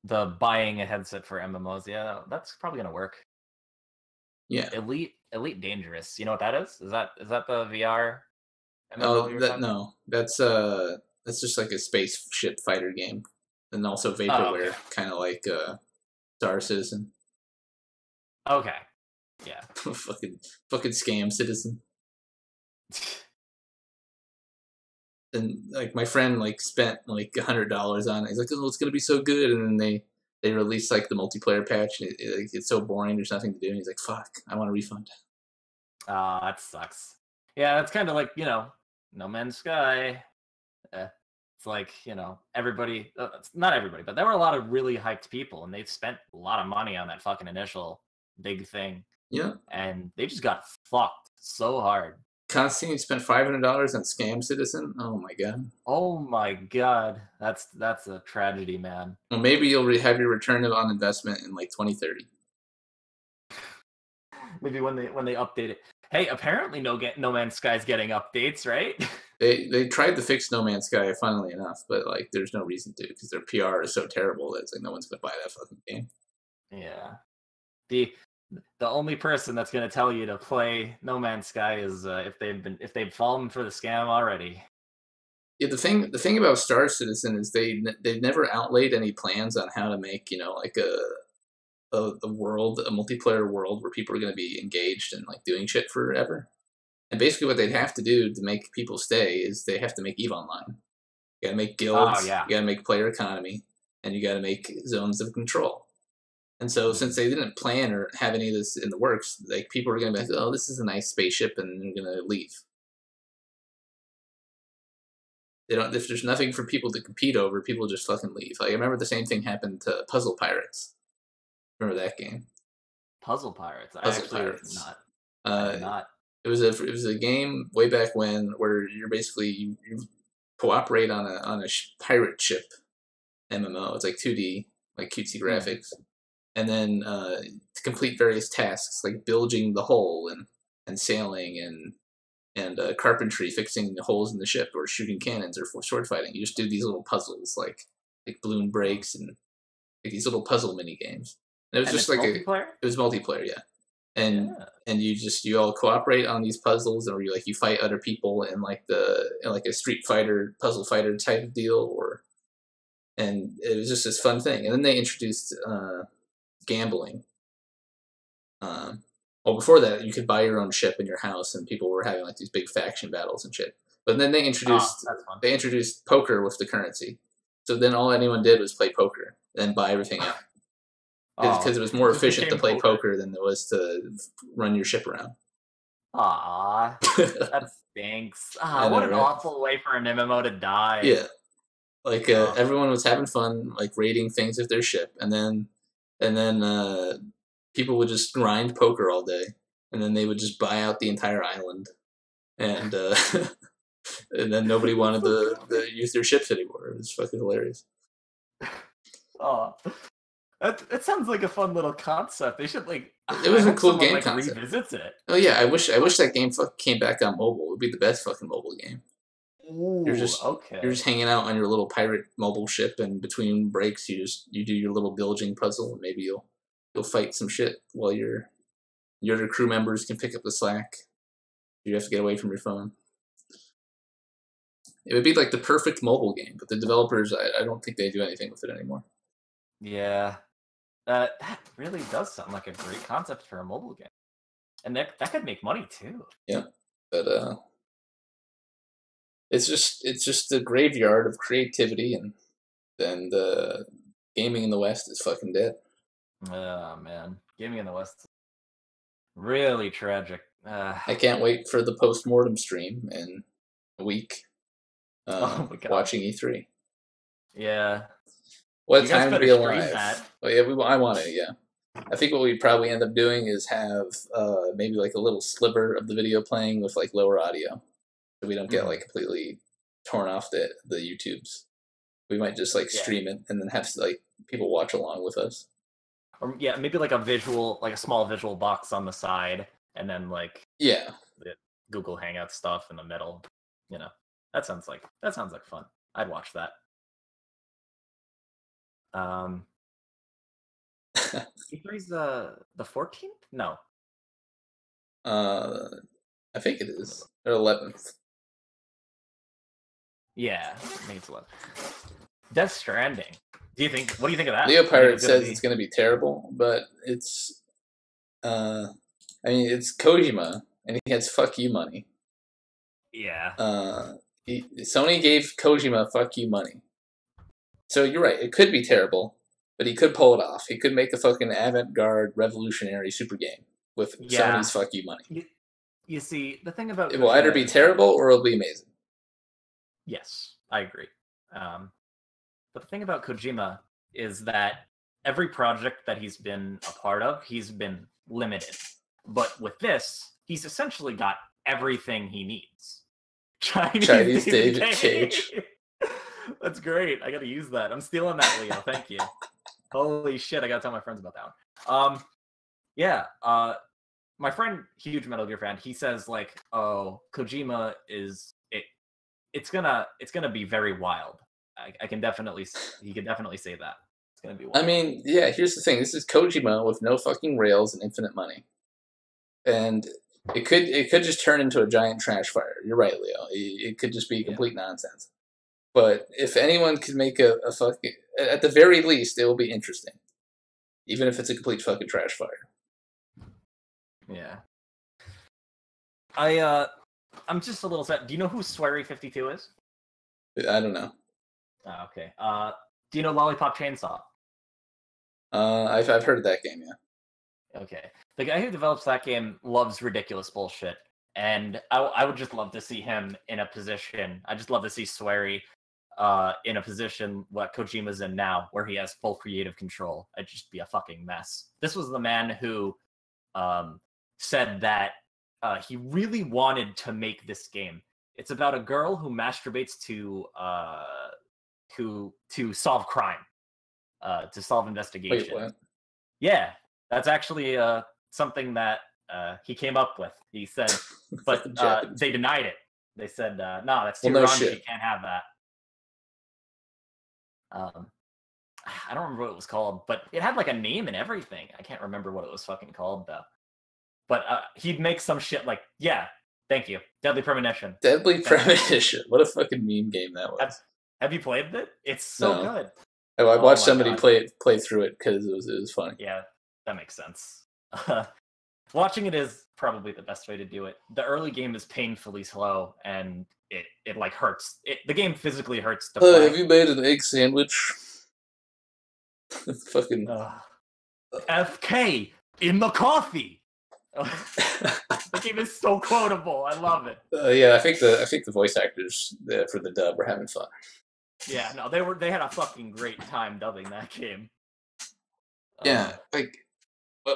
the buying a headset for MMOs. Yeah, that's probably gonna work. Yeah. Elite Dangerous. You know what that is? Is that the VR MMO Oh, you're that talking? no, that's just like a spaceship fighter game, and also Oh, okay. vaporware, kind of like Star Citizen, Okay. Yeah. fucking scam Citizen. And like my friend like spent like $100 on it. He's like, oh, it's gonna be so good, and then they released like the multiplayer patch, and it's so boring. There's nothing to do. And he's like, fuck, I want a refund. That sucks. Yeah, that's kind of like, No Man's Sky. It's like, everybody, it's not everybody, but there were a lot of really hyped people and they spent a lot of money on that fucking initial big thing Yeah, and they just got fucked so hard. Constantine spent $500 on scam Citizen. Oh my god. Oh my god. That's a tragedy, man. Well, maybe you'll have your return on investment in like 2030. Maybe when they update it. Hey, apparently No Man's Sky's getting updates, right? They tried to fix No Man's Sky, funnily enough, but like there's no reason to because their PR is so terrible that it's like no one's gonna buy that fucking game. Yeah. The the only person that's going to tell you to play No Man's Sky is if they've fallen for the scam already. Yeah, the thing about Star Citizen is they've never outlaid any plans on how to make like a world, a multiplayer world where people are going to be engaged and like doing shit forever. And basically, what they'd have to do to make people stay is they have to make Eve Online. You got to make Oh guilds, yeah. you got to make player economy, and you got to make zones of control. And so, Mhm. since they didn't plan or have any of this in the works, like people are going to be like, "Oh, this is a nice spaceship," and they're going to leave. They don't. If there's nothing for people to compete over, people just fucking leave. Like I remember the same thing happened to Puzzle Pirates. Remember that game? Puzzle Pirates. I Puzzle actually Pirates. not. I Uh, did not. it was a game way back when where you're basically you cooperate on a pirate ship MMO. It's like 2D, like cutesy Hmm. graphics, and then to complete various tasks like bilging the hull and sailing and carpentry, fixing the holes in the ship, or shooting cannons, or for sword fighting. You just do these little puzzles, like balloon Hmm. breaks and like these little puzzle mini games. And it was And just it's like multiplayer. it was multiplayer, yeah. And Yeah. and you all cooperate on these puzzles, or you fight other people in like a Street Fighter puzzle fighter type of deal, or and it was just this fun thing. And then they introduced gambling. Um, well, before that, you could buy your own ship in your house, and people were having like these big faction battles and shit. But then they Oh, introduced that's fun. they introduced poker with the currency. So then all anyone did was play poker and buy everything out. because Oh, it was more just efficient to became play poker. poker than it was to run your ship around. Aw, that stinks. I What know, an right? awful way for an MMO to die. Yeah, like Ugh. everyone was having fun, like raiding things with their ship, and then people would just grind poker all day, and then they would just buy out the entire island, and and then nobody That's wanted so to use their ships anymore. It was fucking hilarious. Oh, that sounds like a fun little concept. They should like. It I was a hope cool someone game like concept. revisits it. Oh yeah, I wish that game came back on mobile. It would be the best fucking mobile game. Ooh, You're okay. just hanging out on your little pirate mobile ship, and between breaks, you do your little bilging puzzle, and maybe you'll fight some shit while your other crew members can pick up the slack. You have to get away from your phone. It would be like the perfect mobile game, but the developers, I don't think they do anything with it anymore. Yeah, that really does sound like a great concept for a mobile game, and that could make money too. Yeah, but it's just a graveyard of creativity, and gaming in the West is fucking dead. Oh man, gaming in the West is really tragic. I can't wait for the post-mortem stream in a week. Oh my god. Watching E3. Yeah, What a you guys time to better be stream alive. that. Oh yeah, I want it. Yeah, I think what we probably end up doing is have maybe like a little sliver of the video playing with like lower audio, so we don't get Mhm. like completely torn off the YouTubes. We might just like Yeah, stream it and then have like people watch along with us. or yeah, maybe like a visual, like a small visual box on the side, and then like Yeah. the Google Hangout stuff in the middle. You know, that sounds like fun. I'd watch that. Um, E3's the 14th? No, I think it is. Or 11th. yeah, I think it's 11. Death Stranding. What do you think of that? Leo Do you think Pirate it's gonna says be? it's going to be terrible, but it's. I mean, it's Kojima, and he has fuck you money. Yeah, Sony gave Kojima fuck you money. So you're right. It could be terrible, but he could pull it off. He could make a fucking avant-garde, revolutionary super game with yeah. Sony's fuck you money. You see, the thing about It will either Kojima be is that terrible or it'll be amazing. yes, I agree. But the thing about Kojima is that every project that he's been a part of, he's been limited. But with this, he's essentially got everything he needs. Chinese David Cage. Cage. That's great. I gotta use that. I'm stealing that, Leo. Thank you. Holy shit, I gotta tell my friends about that one. Yeah, my friend, huge Metal Gear fan, he says like, oh, Kojima is it's gonna be very wild. I can definitely he can definitely say that. It's gonna be I wild. mean, yeah, here's the thing. This is Kojima with no fucking rails and infinite money. And it could just turn into a giant trash fire. You're right, Leo. It could just be Yeah. complete nonsense. But if anyone could make a fucking, at the very least, it will be interesting, even if it's a complete fucking trash fire. Yeah. I'm just a little sad. Do you know who Swery52 is? I don't know. Oh, okay. Do you know Lollipop Chainsaw? I've heard of that game. Yeah. Okay. The guy who develops that game loves ridiculous bullshit, and I would just love to see him in a position. I just love to see Swery in a position what Kojima's in now, where he has full creative control. It'd just be a fucking mess. This was the man who said that he really wanted to make this game. It's about a girl who masturbates to solve crime, to solve investigation. Wait, what? Yeah, that's actually something that he came up with. He said, but they denied it. They said, no, that's too raunchy. You can't have that. I don't remember what it was called, but it had like a name and everything. I can't remember what it was fucking called though. But he'd make some shit like, yeah, thank you, Deadly Premonition. Deadly Premonition. What a fucking meme game that was. Have you played it? It's so good. I watched somebody play through it because it was funny. Yeah, that makes sense. Watching it is probably the best way to do it. The early game is painfully slow, and it like hurts. The game physically hurts to play. Have you made an egg sandwich? Fucking. FK in the coffee. The game is so quotable. I love it. Yeah, I think the voice actors for the dub were having fun. Yeah, no, they had a fucking great time dubbing that game. Yeah, like,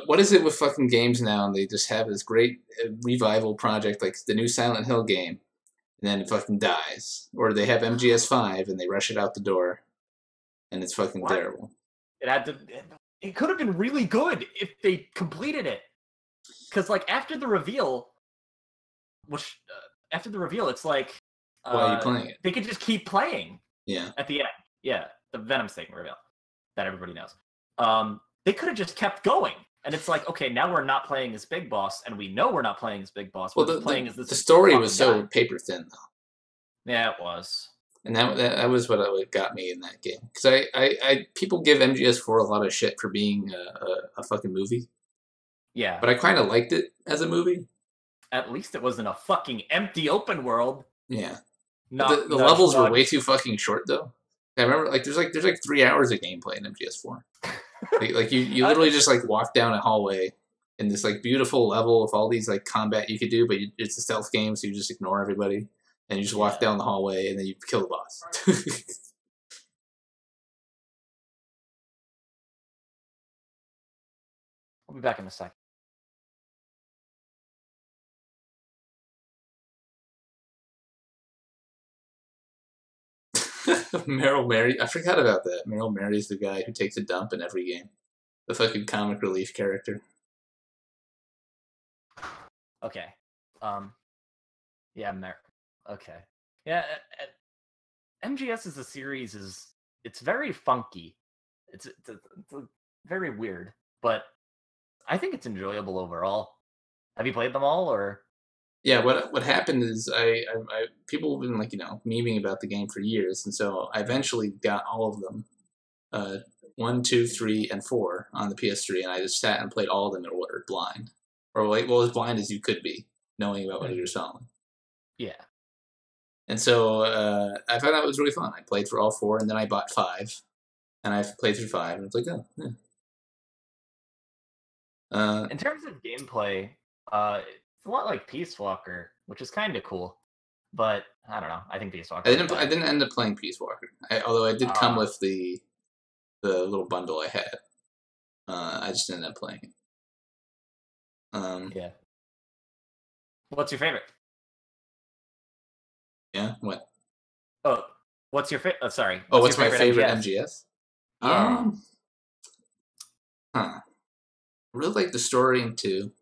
what is it with fucking games now? And they just have this great revival project, like the new Silent Hill game, and then it fucking dies. Or they have MGS5 and they rush it out the door, and it's fucking terrible. It could have been really good if they completed it. Because like after the reveal, it's like why are you playing it? They could just keep playing. Yeah. At the end, yeah, the Venom Satan reveal that everybody knows. They could have just kept going, and it's like, okay, now we're not playing as Big Boss, and we know we're not playing as Big Boss. We're playing as this. The story was so paper thin, though. Yeah, it was. And that was what got me in that game. Because I people give MGS4 a lot of shit for being a fucking movie. Yeah. But I kind of liked it as a movie. At least it wasn't a fucking empty open world. Yeah. The levels were way too fucking short, though. I remember, like, there's 3 hours of gameplay in MGS4. like you literally just like walk down a hallway in this like beautiful level with all these like combat you could do, but it's a stealth game, so you just ignore everybody and you just walk down the hallway and then you kill the boss. I'll be back in a second. Meryl Mary, I forgot about that. Meryl Mary's the guy who takes a dump in every game. The fucking comic relief character. Okay. Yeah, okay. Yeah, MGS as a series it's very funky. It's very weird, but I think it's enjoyable overall. Have you played them all, or? Yeah, what happened is I people have been like, memeing about the game for years, and so I eventually got all of them, 1, 2, 3, and 4 on the PS3, and I just sat and played all of them in order, blind, or like as blind as you could be, knowing about what you're selling. Yeah. And so I found that was really fun. I played for all 4, and then I bought 5, and I played through 5, and it's like, oh, yeah. In terms of gameplay, it's a lot like Peace Walker, which is kind of cool. But I don't know. I think Peace Walker. I didn't end up playing Peace Walker, although I did come with the little bundle I had. I just ended up playing it. Yeah. What's your favorite? Yeah. What? Oh, what's your favorite? Sorry. What's my favorite MGS? Yeah. I really like the story in 2.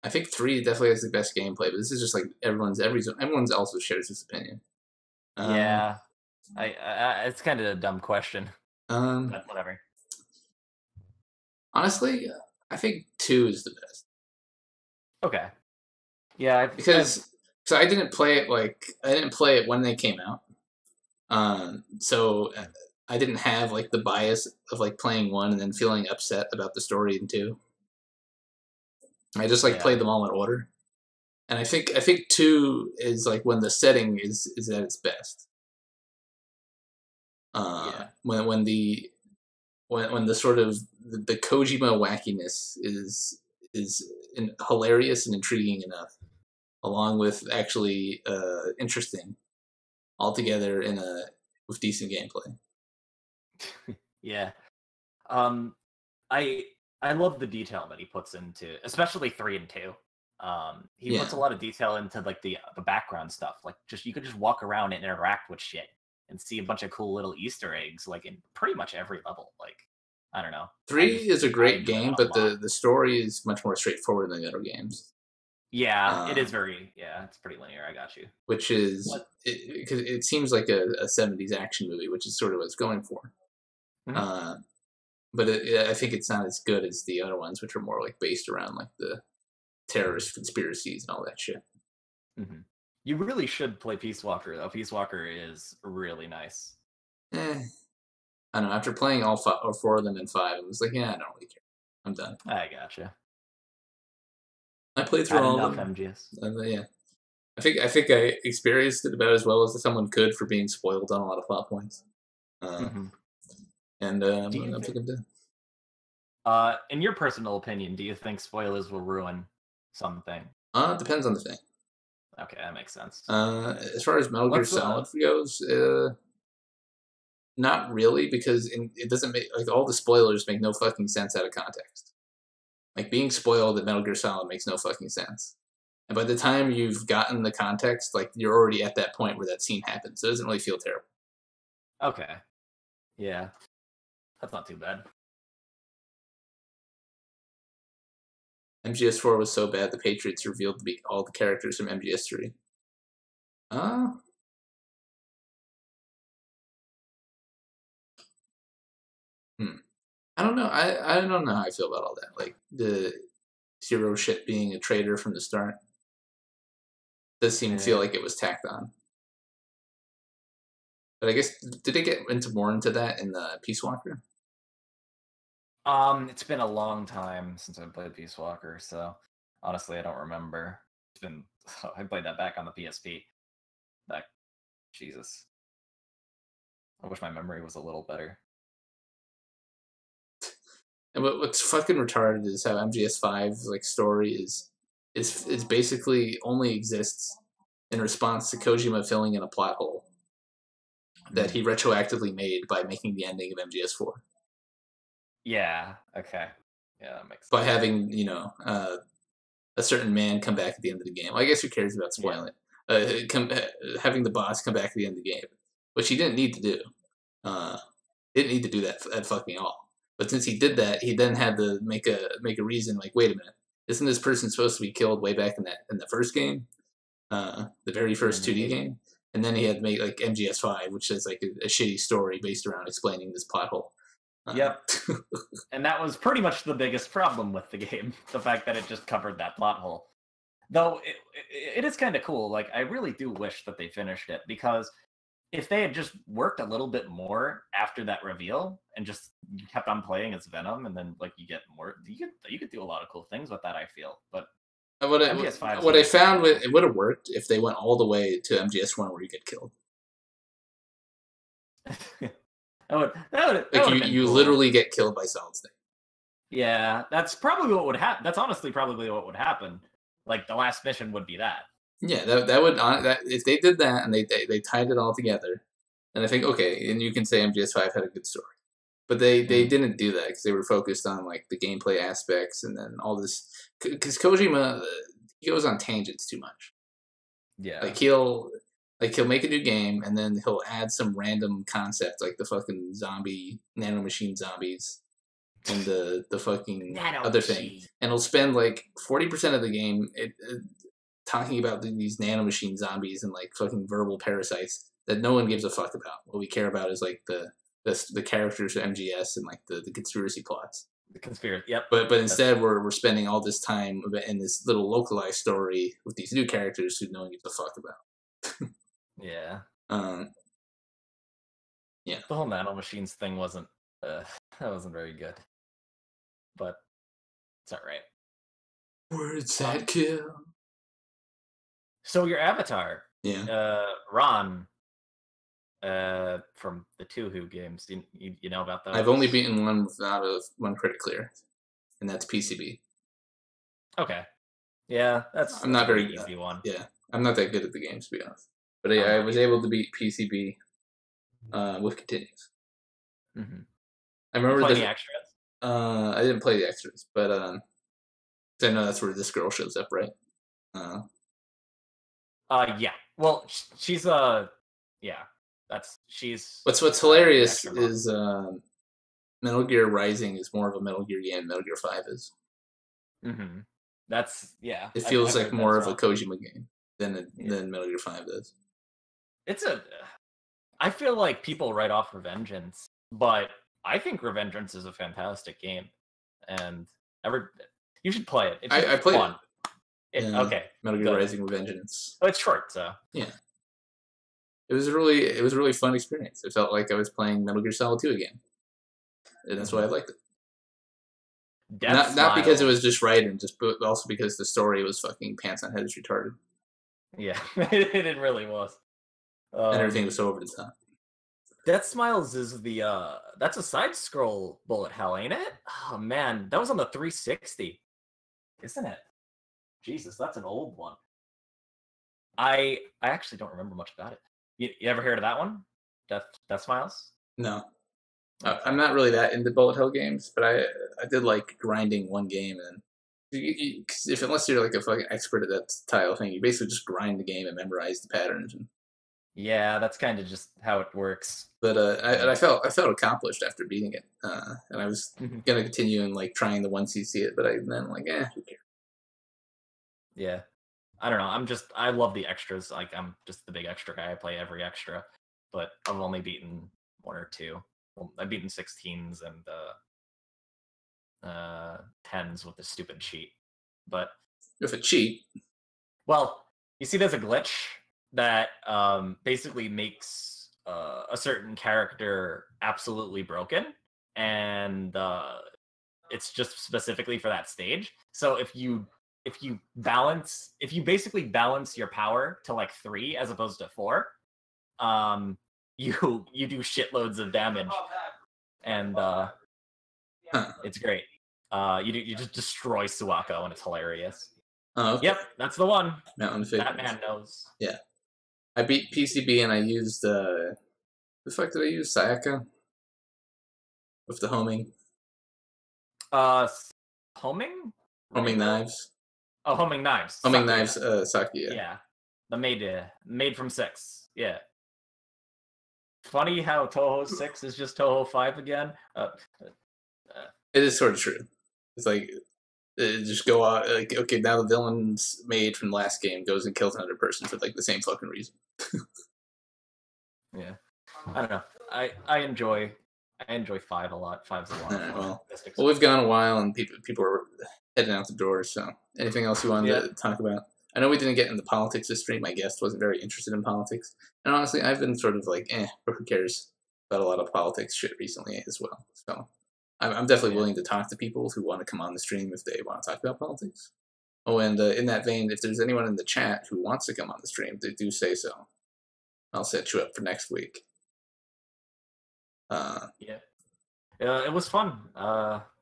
I think 3 definitely has the best gameplay, but this is just like everyone's also shares this opinion. Yeah, it's kind of a dumb question. But whatever. Honestly, I think 2 is the best. Okay. Yeah, because I didn't play it when they came out. So I didn't have like the bias of like playing 1 and then feeling upset about the story in 2. I just played them all in order, and I think 2 is like when the setting is at its best. When the sort of the Kojima wackiness is hilarious and intriguing enough, along with actually interesting, all together with decent gameplay. Yeah, I love the detail that he puts into, especially 3 and 2. He puts a lot of detail into like the background stuff. Like you could just walk around and interact with shit and see a bunch of cool little Easter eggs, like in pretty much every level. Like, I don't know. 3 is a great game, but the story is much more straightforward than the other games. Yeah, it is it's pretty linear. I got you. Which is because it seems like a 70s action movie, which is sort of what it's going for. Mm-hmm. But I think it's not as good as the other ones, which are more like based around like the terrorist conspiracies and all that shit. Mm-hmm. You really should play Peace Walker, though. Peace Walker is really nice. I don't know. After playing all 4 of them in 5, I was like, yeah, I don't really care. I'm done. I gotcha. I played through all of them. MGS. Yeah. I think I experienced it about as well as someone could for being spoiled on a lot of plot points. and I'm fucking done. In your personal opinion, do you think spoilers will ruin something? Depends on the thing. Okay, that makes sense. As far as Metal Gear Solid goes, not really, because it doesn't make, like, all the spoilers make no fucking sense out of context. Like, being spoiled at Metal Gear Solid makes no fucking sense. And by the time you've gotten the context, like, you're already at that point where that scene happens. So it doesn't really feel terrible. Okay. Yeah. That's not too bad. MGS4 was so bad, the Patriots revealed to be all the characters from MGS3. I don't know. I don't know how I feel about all that. Like, the Zero shit being a traitor from the start. Does feel like it was tacked on. But I guess, did they get more into that in the Peace Walker? It's been a long time since I played Peace Walker, so honestly, I don't remember. It's been I played that back on the PSP. Jesus. I wish my memory was a little better. And what's fucking retarded is how MGS5's like story is basically only exists in response to Kojima filling in a plot hole that he retroactively made by making the ending of MGS4. Yeah. Okay. Yeah, that makes sense. By having, you know, a certain man come back at the end of the game. Well, I guess who cares about spoiling it? Having the boss come back at the end of the game, which he didn't need to do. Didn't need to do that at fucking all. But since he did that, he then had to make a reason. Like, wait a minute, isn't this person supposed to be killed way back in the first game, the very first 2D game? And then he had to make like MGS5, which is like a shitty story based around explaining this plot hole. Yep. And that was pretty much the biggest problem with the game, the fact that it just covered that plot hole. Though it is kind of cool. Like, I really do wish that they finished it, because if they had just worked a little bit more after that reveal and just kept on playing as Venom, and then like you get more, you could do a lot of cool things with that, I feel. But what I found, it would have worked if they went all the way to MGS1 where you get killed. that would you cool. literally get killed by Solid Snake. Yeah, that's probably what would happen. That's honestly probably what would happen. Like, the last mission would be that. Yeah, that would if they did that and they tied it all together, and I think, okay, and you can say MGS5 had a good story, but they didn't do that because they were focused on like the gameplay aspects and then all this, because Kojima, he goes on tangents too much. Yeah, like he'll make a new game and then he'll add some random concept like the fucking nanomachine zombies and the fucking other thing, and he'll spend like 40% of the game talking about these nanomachine zombies and like fucking verbal parasites that no one gives a fuck about. What we care about is like the characters of MGS and like the conspiracy plots. The conspiracy, yep. But instead we're spending all this time in this little localized story with these new characters who no one gives a fuck about. Yeah. Yeah. The whole nanomachines thing wasn't that wasn't very good. But it's alright. Words that kill. So your avatar, Ron, from the Two Who games, you know about those? I've only beaten one without one credit clear, and that's PCB. Okay, yeah, that's I'm not a very easy one. Yeah, I'm not that good at the games, to be honest. But I was able to beat PCB with continues. Mm-hmm. I remember the extras. I didn't play the extras, but I know that's where this girl shows up, right? Yeah. Well, she's she's. What's hilarious is Metal Gear Rising is more of a Metal Gear game than Metal Gear 5 is. Mm-hmm. That's It feels like more of a Kojima game than Metal Gear 5 does. I feel like people write off Revengeance, but I think Revengeance is a fantastic game, and you should play it. I played fun. Okay. Metal Gear Rising Revengeance. Oh, it's short, so yeah. It was a really fun experience. It felt like I was playing Metal Gear Solid 2 again, and that's why I liked it. Not because it was just right, but also because the story was fucking pants on heads retarded. Yeah, it really was. And everything was so over the top. Death Smiles is the that's a side scroll bullet hell, ain't it? Oh man, that was on the 360, isn't it? Jesus, that's an old one. I actually don't remember much about it. You ever heard of that one? Death Smiles? No. Okay. I'm not really that into bullet hell games, but I did like grinding one game, and if unless you're like a fucking expert at that style thing, you basically just grind the game and memorize the patterns. And, Yeah, that's kind of just how it works. but I felt accomplished after beating it, and I was gonna continue and like trying the 1cc it, but then like who cares? Yeah, I don't know. I love the extras. Like I'm just the big extra guy. I play every extra, but I've only beaten one or two. Well, I've beaten 16s and 10s with the stupid cheat. But If a cheat, well, you see, there's a glitch that basically makes a certain character absolutely broken, and it's just specifically for that stage. So if you basically balance your power to like 3 as opposed to 4, you do shitloads of damage, and it's great. You just destroy Suwako, and it's hilarious. oh, okay. Yep, that's the one. Mountain Figures. That man knows. Yeah, I beat PCB and I used the fuck did I use? Sayaka with the homing. Homing? Homing knives. Oh, homing knives. Homing Sakuya. knives. Sakuya. Yeah, the made from 6. Yeah. Funny how Toho 6 is just Toho 5 again. It is sort of true. It's like just go out. Like, okay, now the villain's made from the last game goes and kills another person for like the same fucking reason. Yeah, I don't know. I enjoy 5 a lot. 5's a lot. Right, well, we've gone a while and people are heading out the door. So, anything else you wanted to talk about? I know we didn't get into politics this stream. My guest wasn't very interested in politics, and honestly, I've been sort of like, but who cares about a lot of politics shit recently as well. So, I'm definitely willing to talk to people who want to come on the stream if they want to talk about politics. Oh, and in that vein, if there's anyone in the chat who wants to come on the stream, they do say so. I'll set you up for next week. Yeah, it was fun.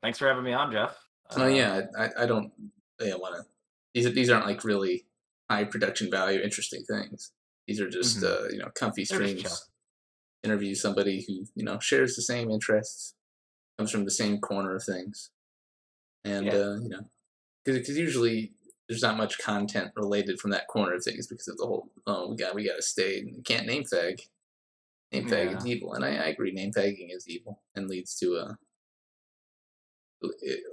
Thanks for having me on, Jeff. Yeah, I don't want to. These aren't like really high production value, interesting things. These are just comfy streams. Interview somebody who shares the same interests, comes from the same corner of things, and because usually there's not much content related from that corner of things because of the whole we got to stay and you can't name fag. Name fag is evil, and I agree. Name fagging is evil and leads to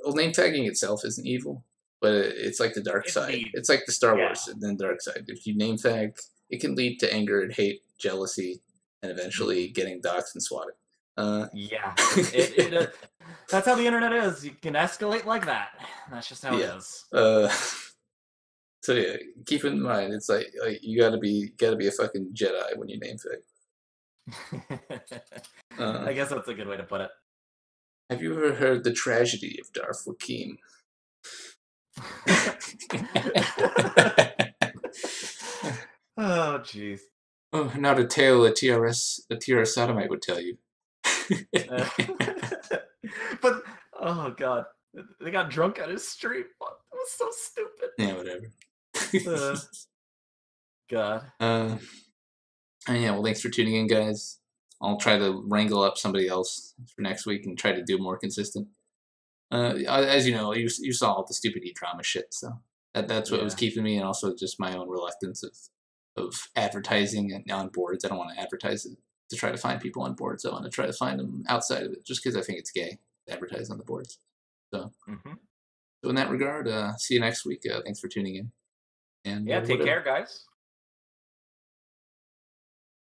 name tagging itself isn't evil, but it's like the dark side. It's like the Star Wars and then dark side. If you name fag, it can lead to anger and hate, jealousy, and eventually getting doxxed and swatted. That's how the internet is. You can escalate like that. That's just how it is. So yeah, keep in mind, it's like you gotta be a fucking Jedi when you name fag. I guess that's a good way to put it. Have you ever heard the tragedy of Darth Wakim? Oh, jeez. Oh, not a tale a T.R. Sodomite would tell you. But, oh, God. They got drunk at his stream. It was so stupid. Yeah, whatever. God. Yeah, well, thanks for tuning in, guys. I'll try to wrangle up somebody else for next week and try to do more consistent. As you know, you saw all the stupid e-drama shit, so that's what was keeping me, and also just my own reluctance of advertising and on boards. I don't want to advertise it to try to find people on boards. I want to try to find them outside of it, just because I think it's gay to advertise on the boards. So, so in that regard, see you next week. Thanks for tuning in. And take care, guys.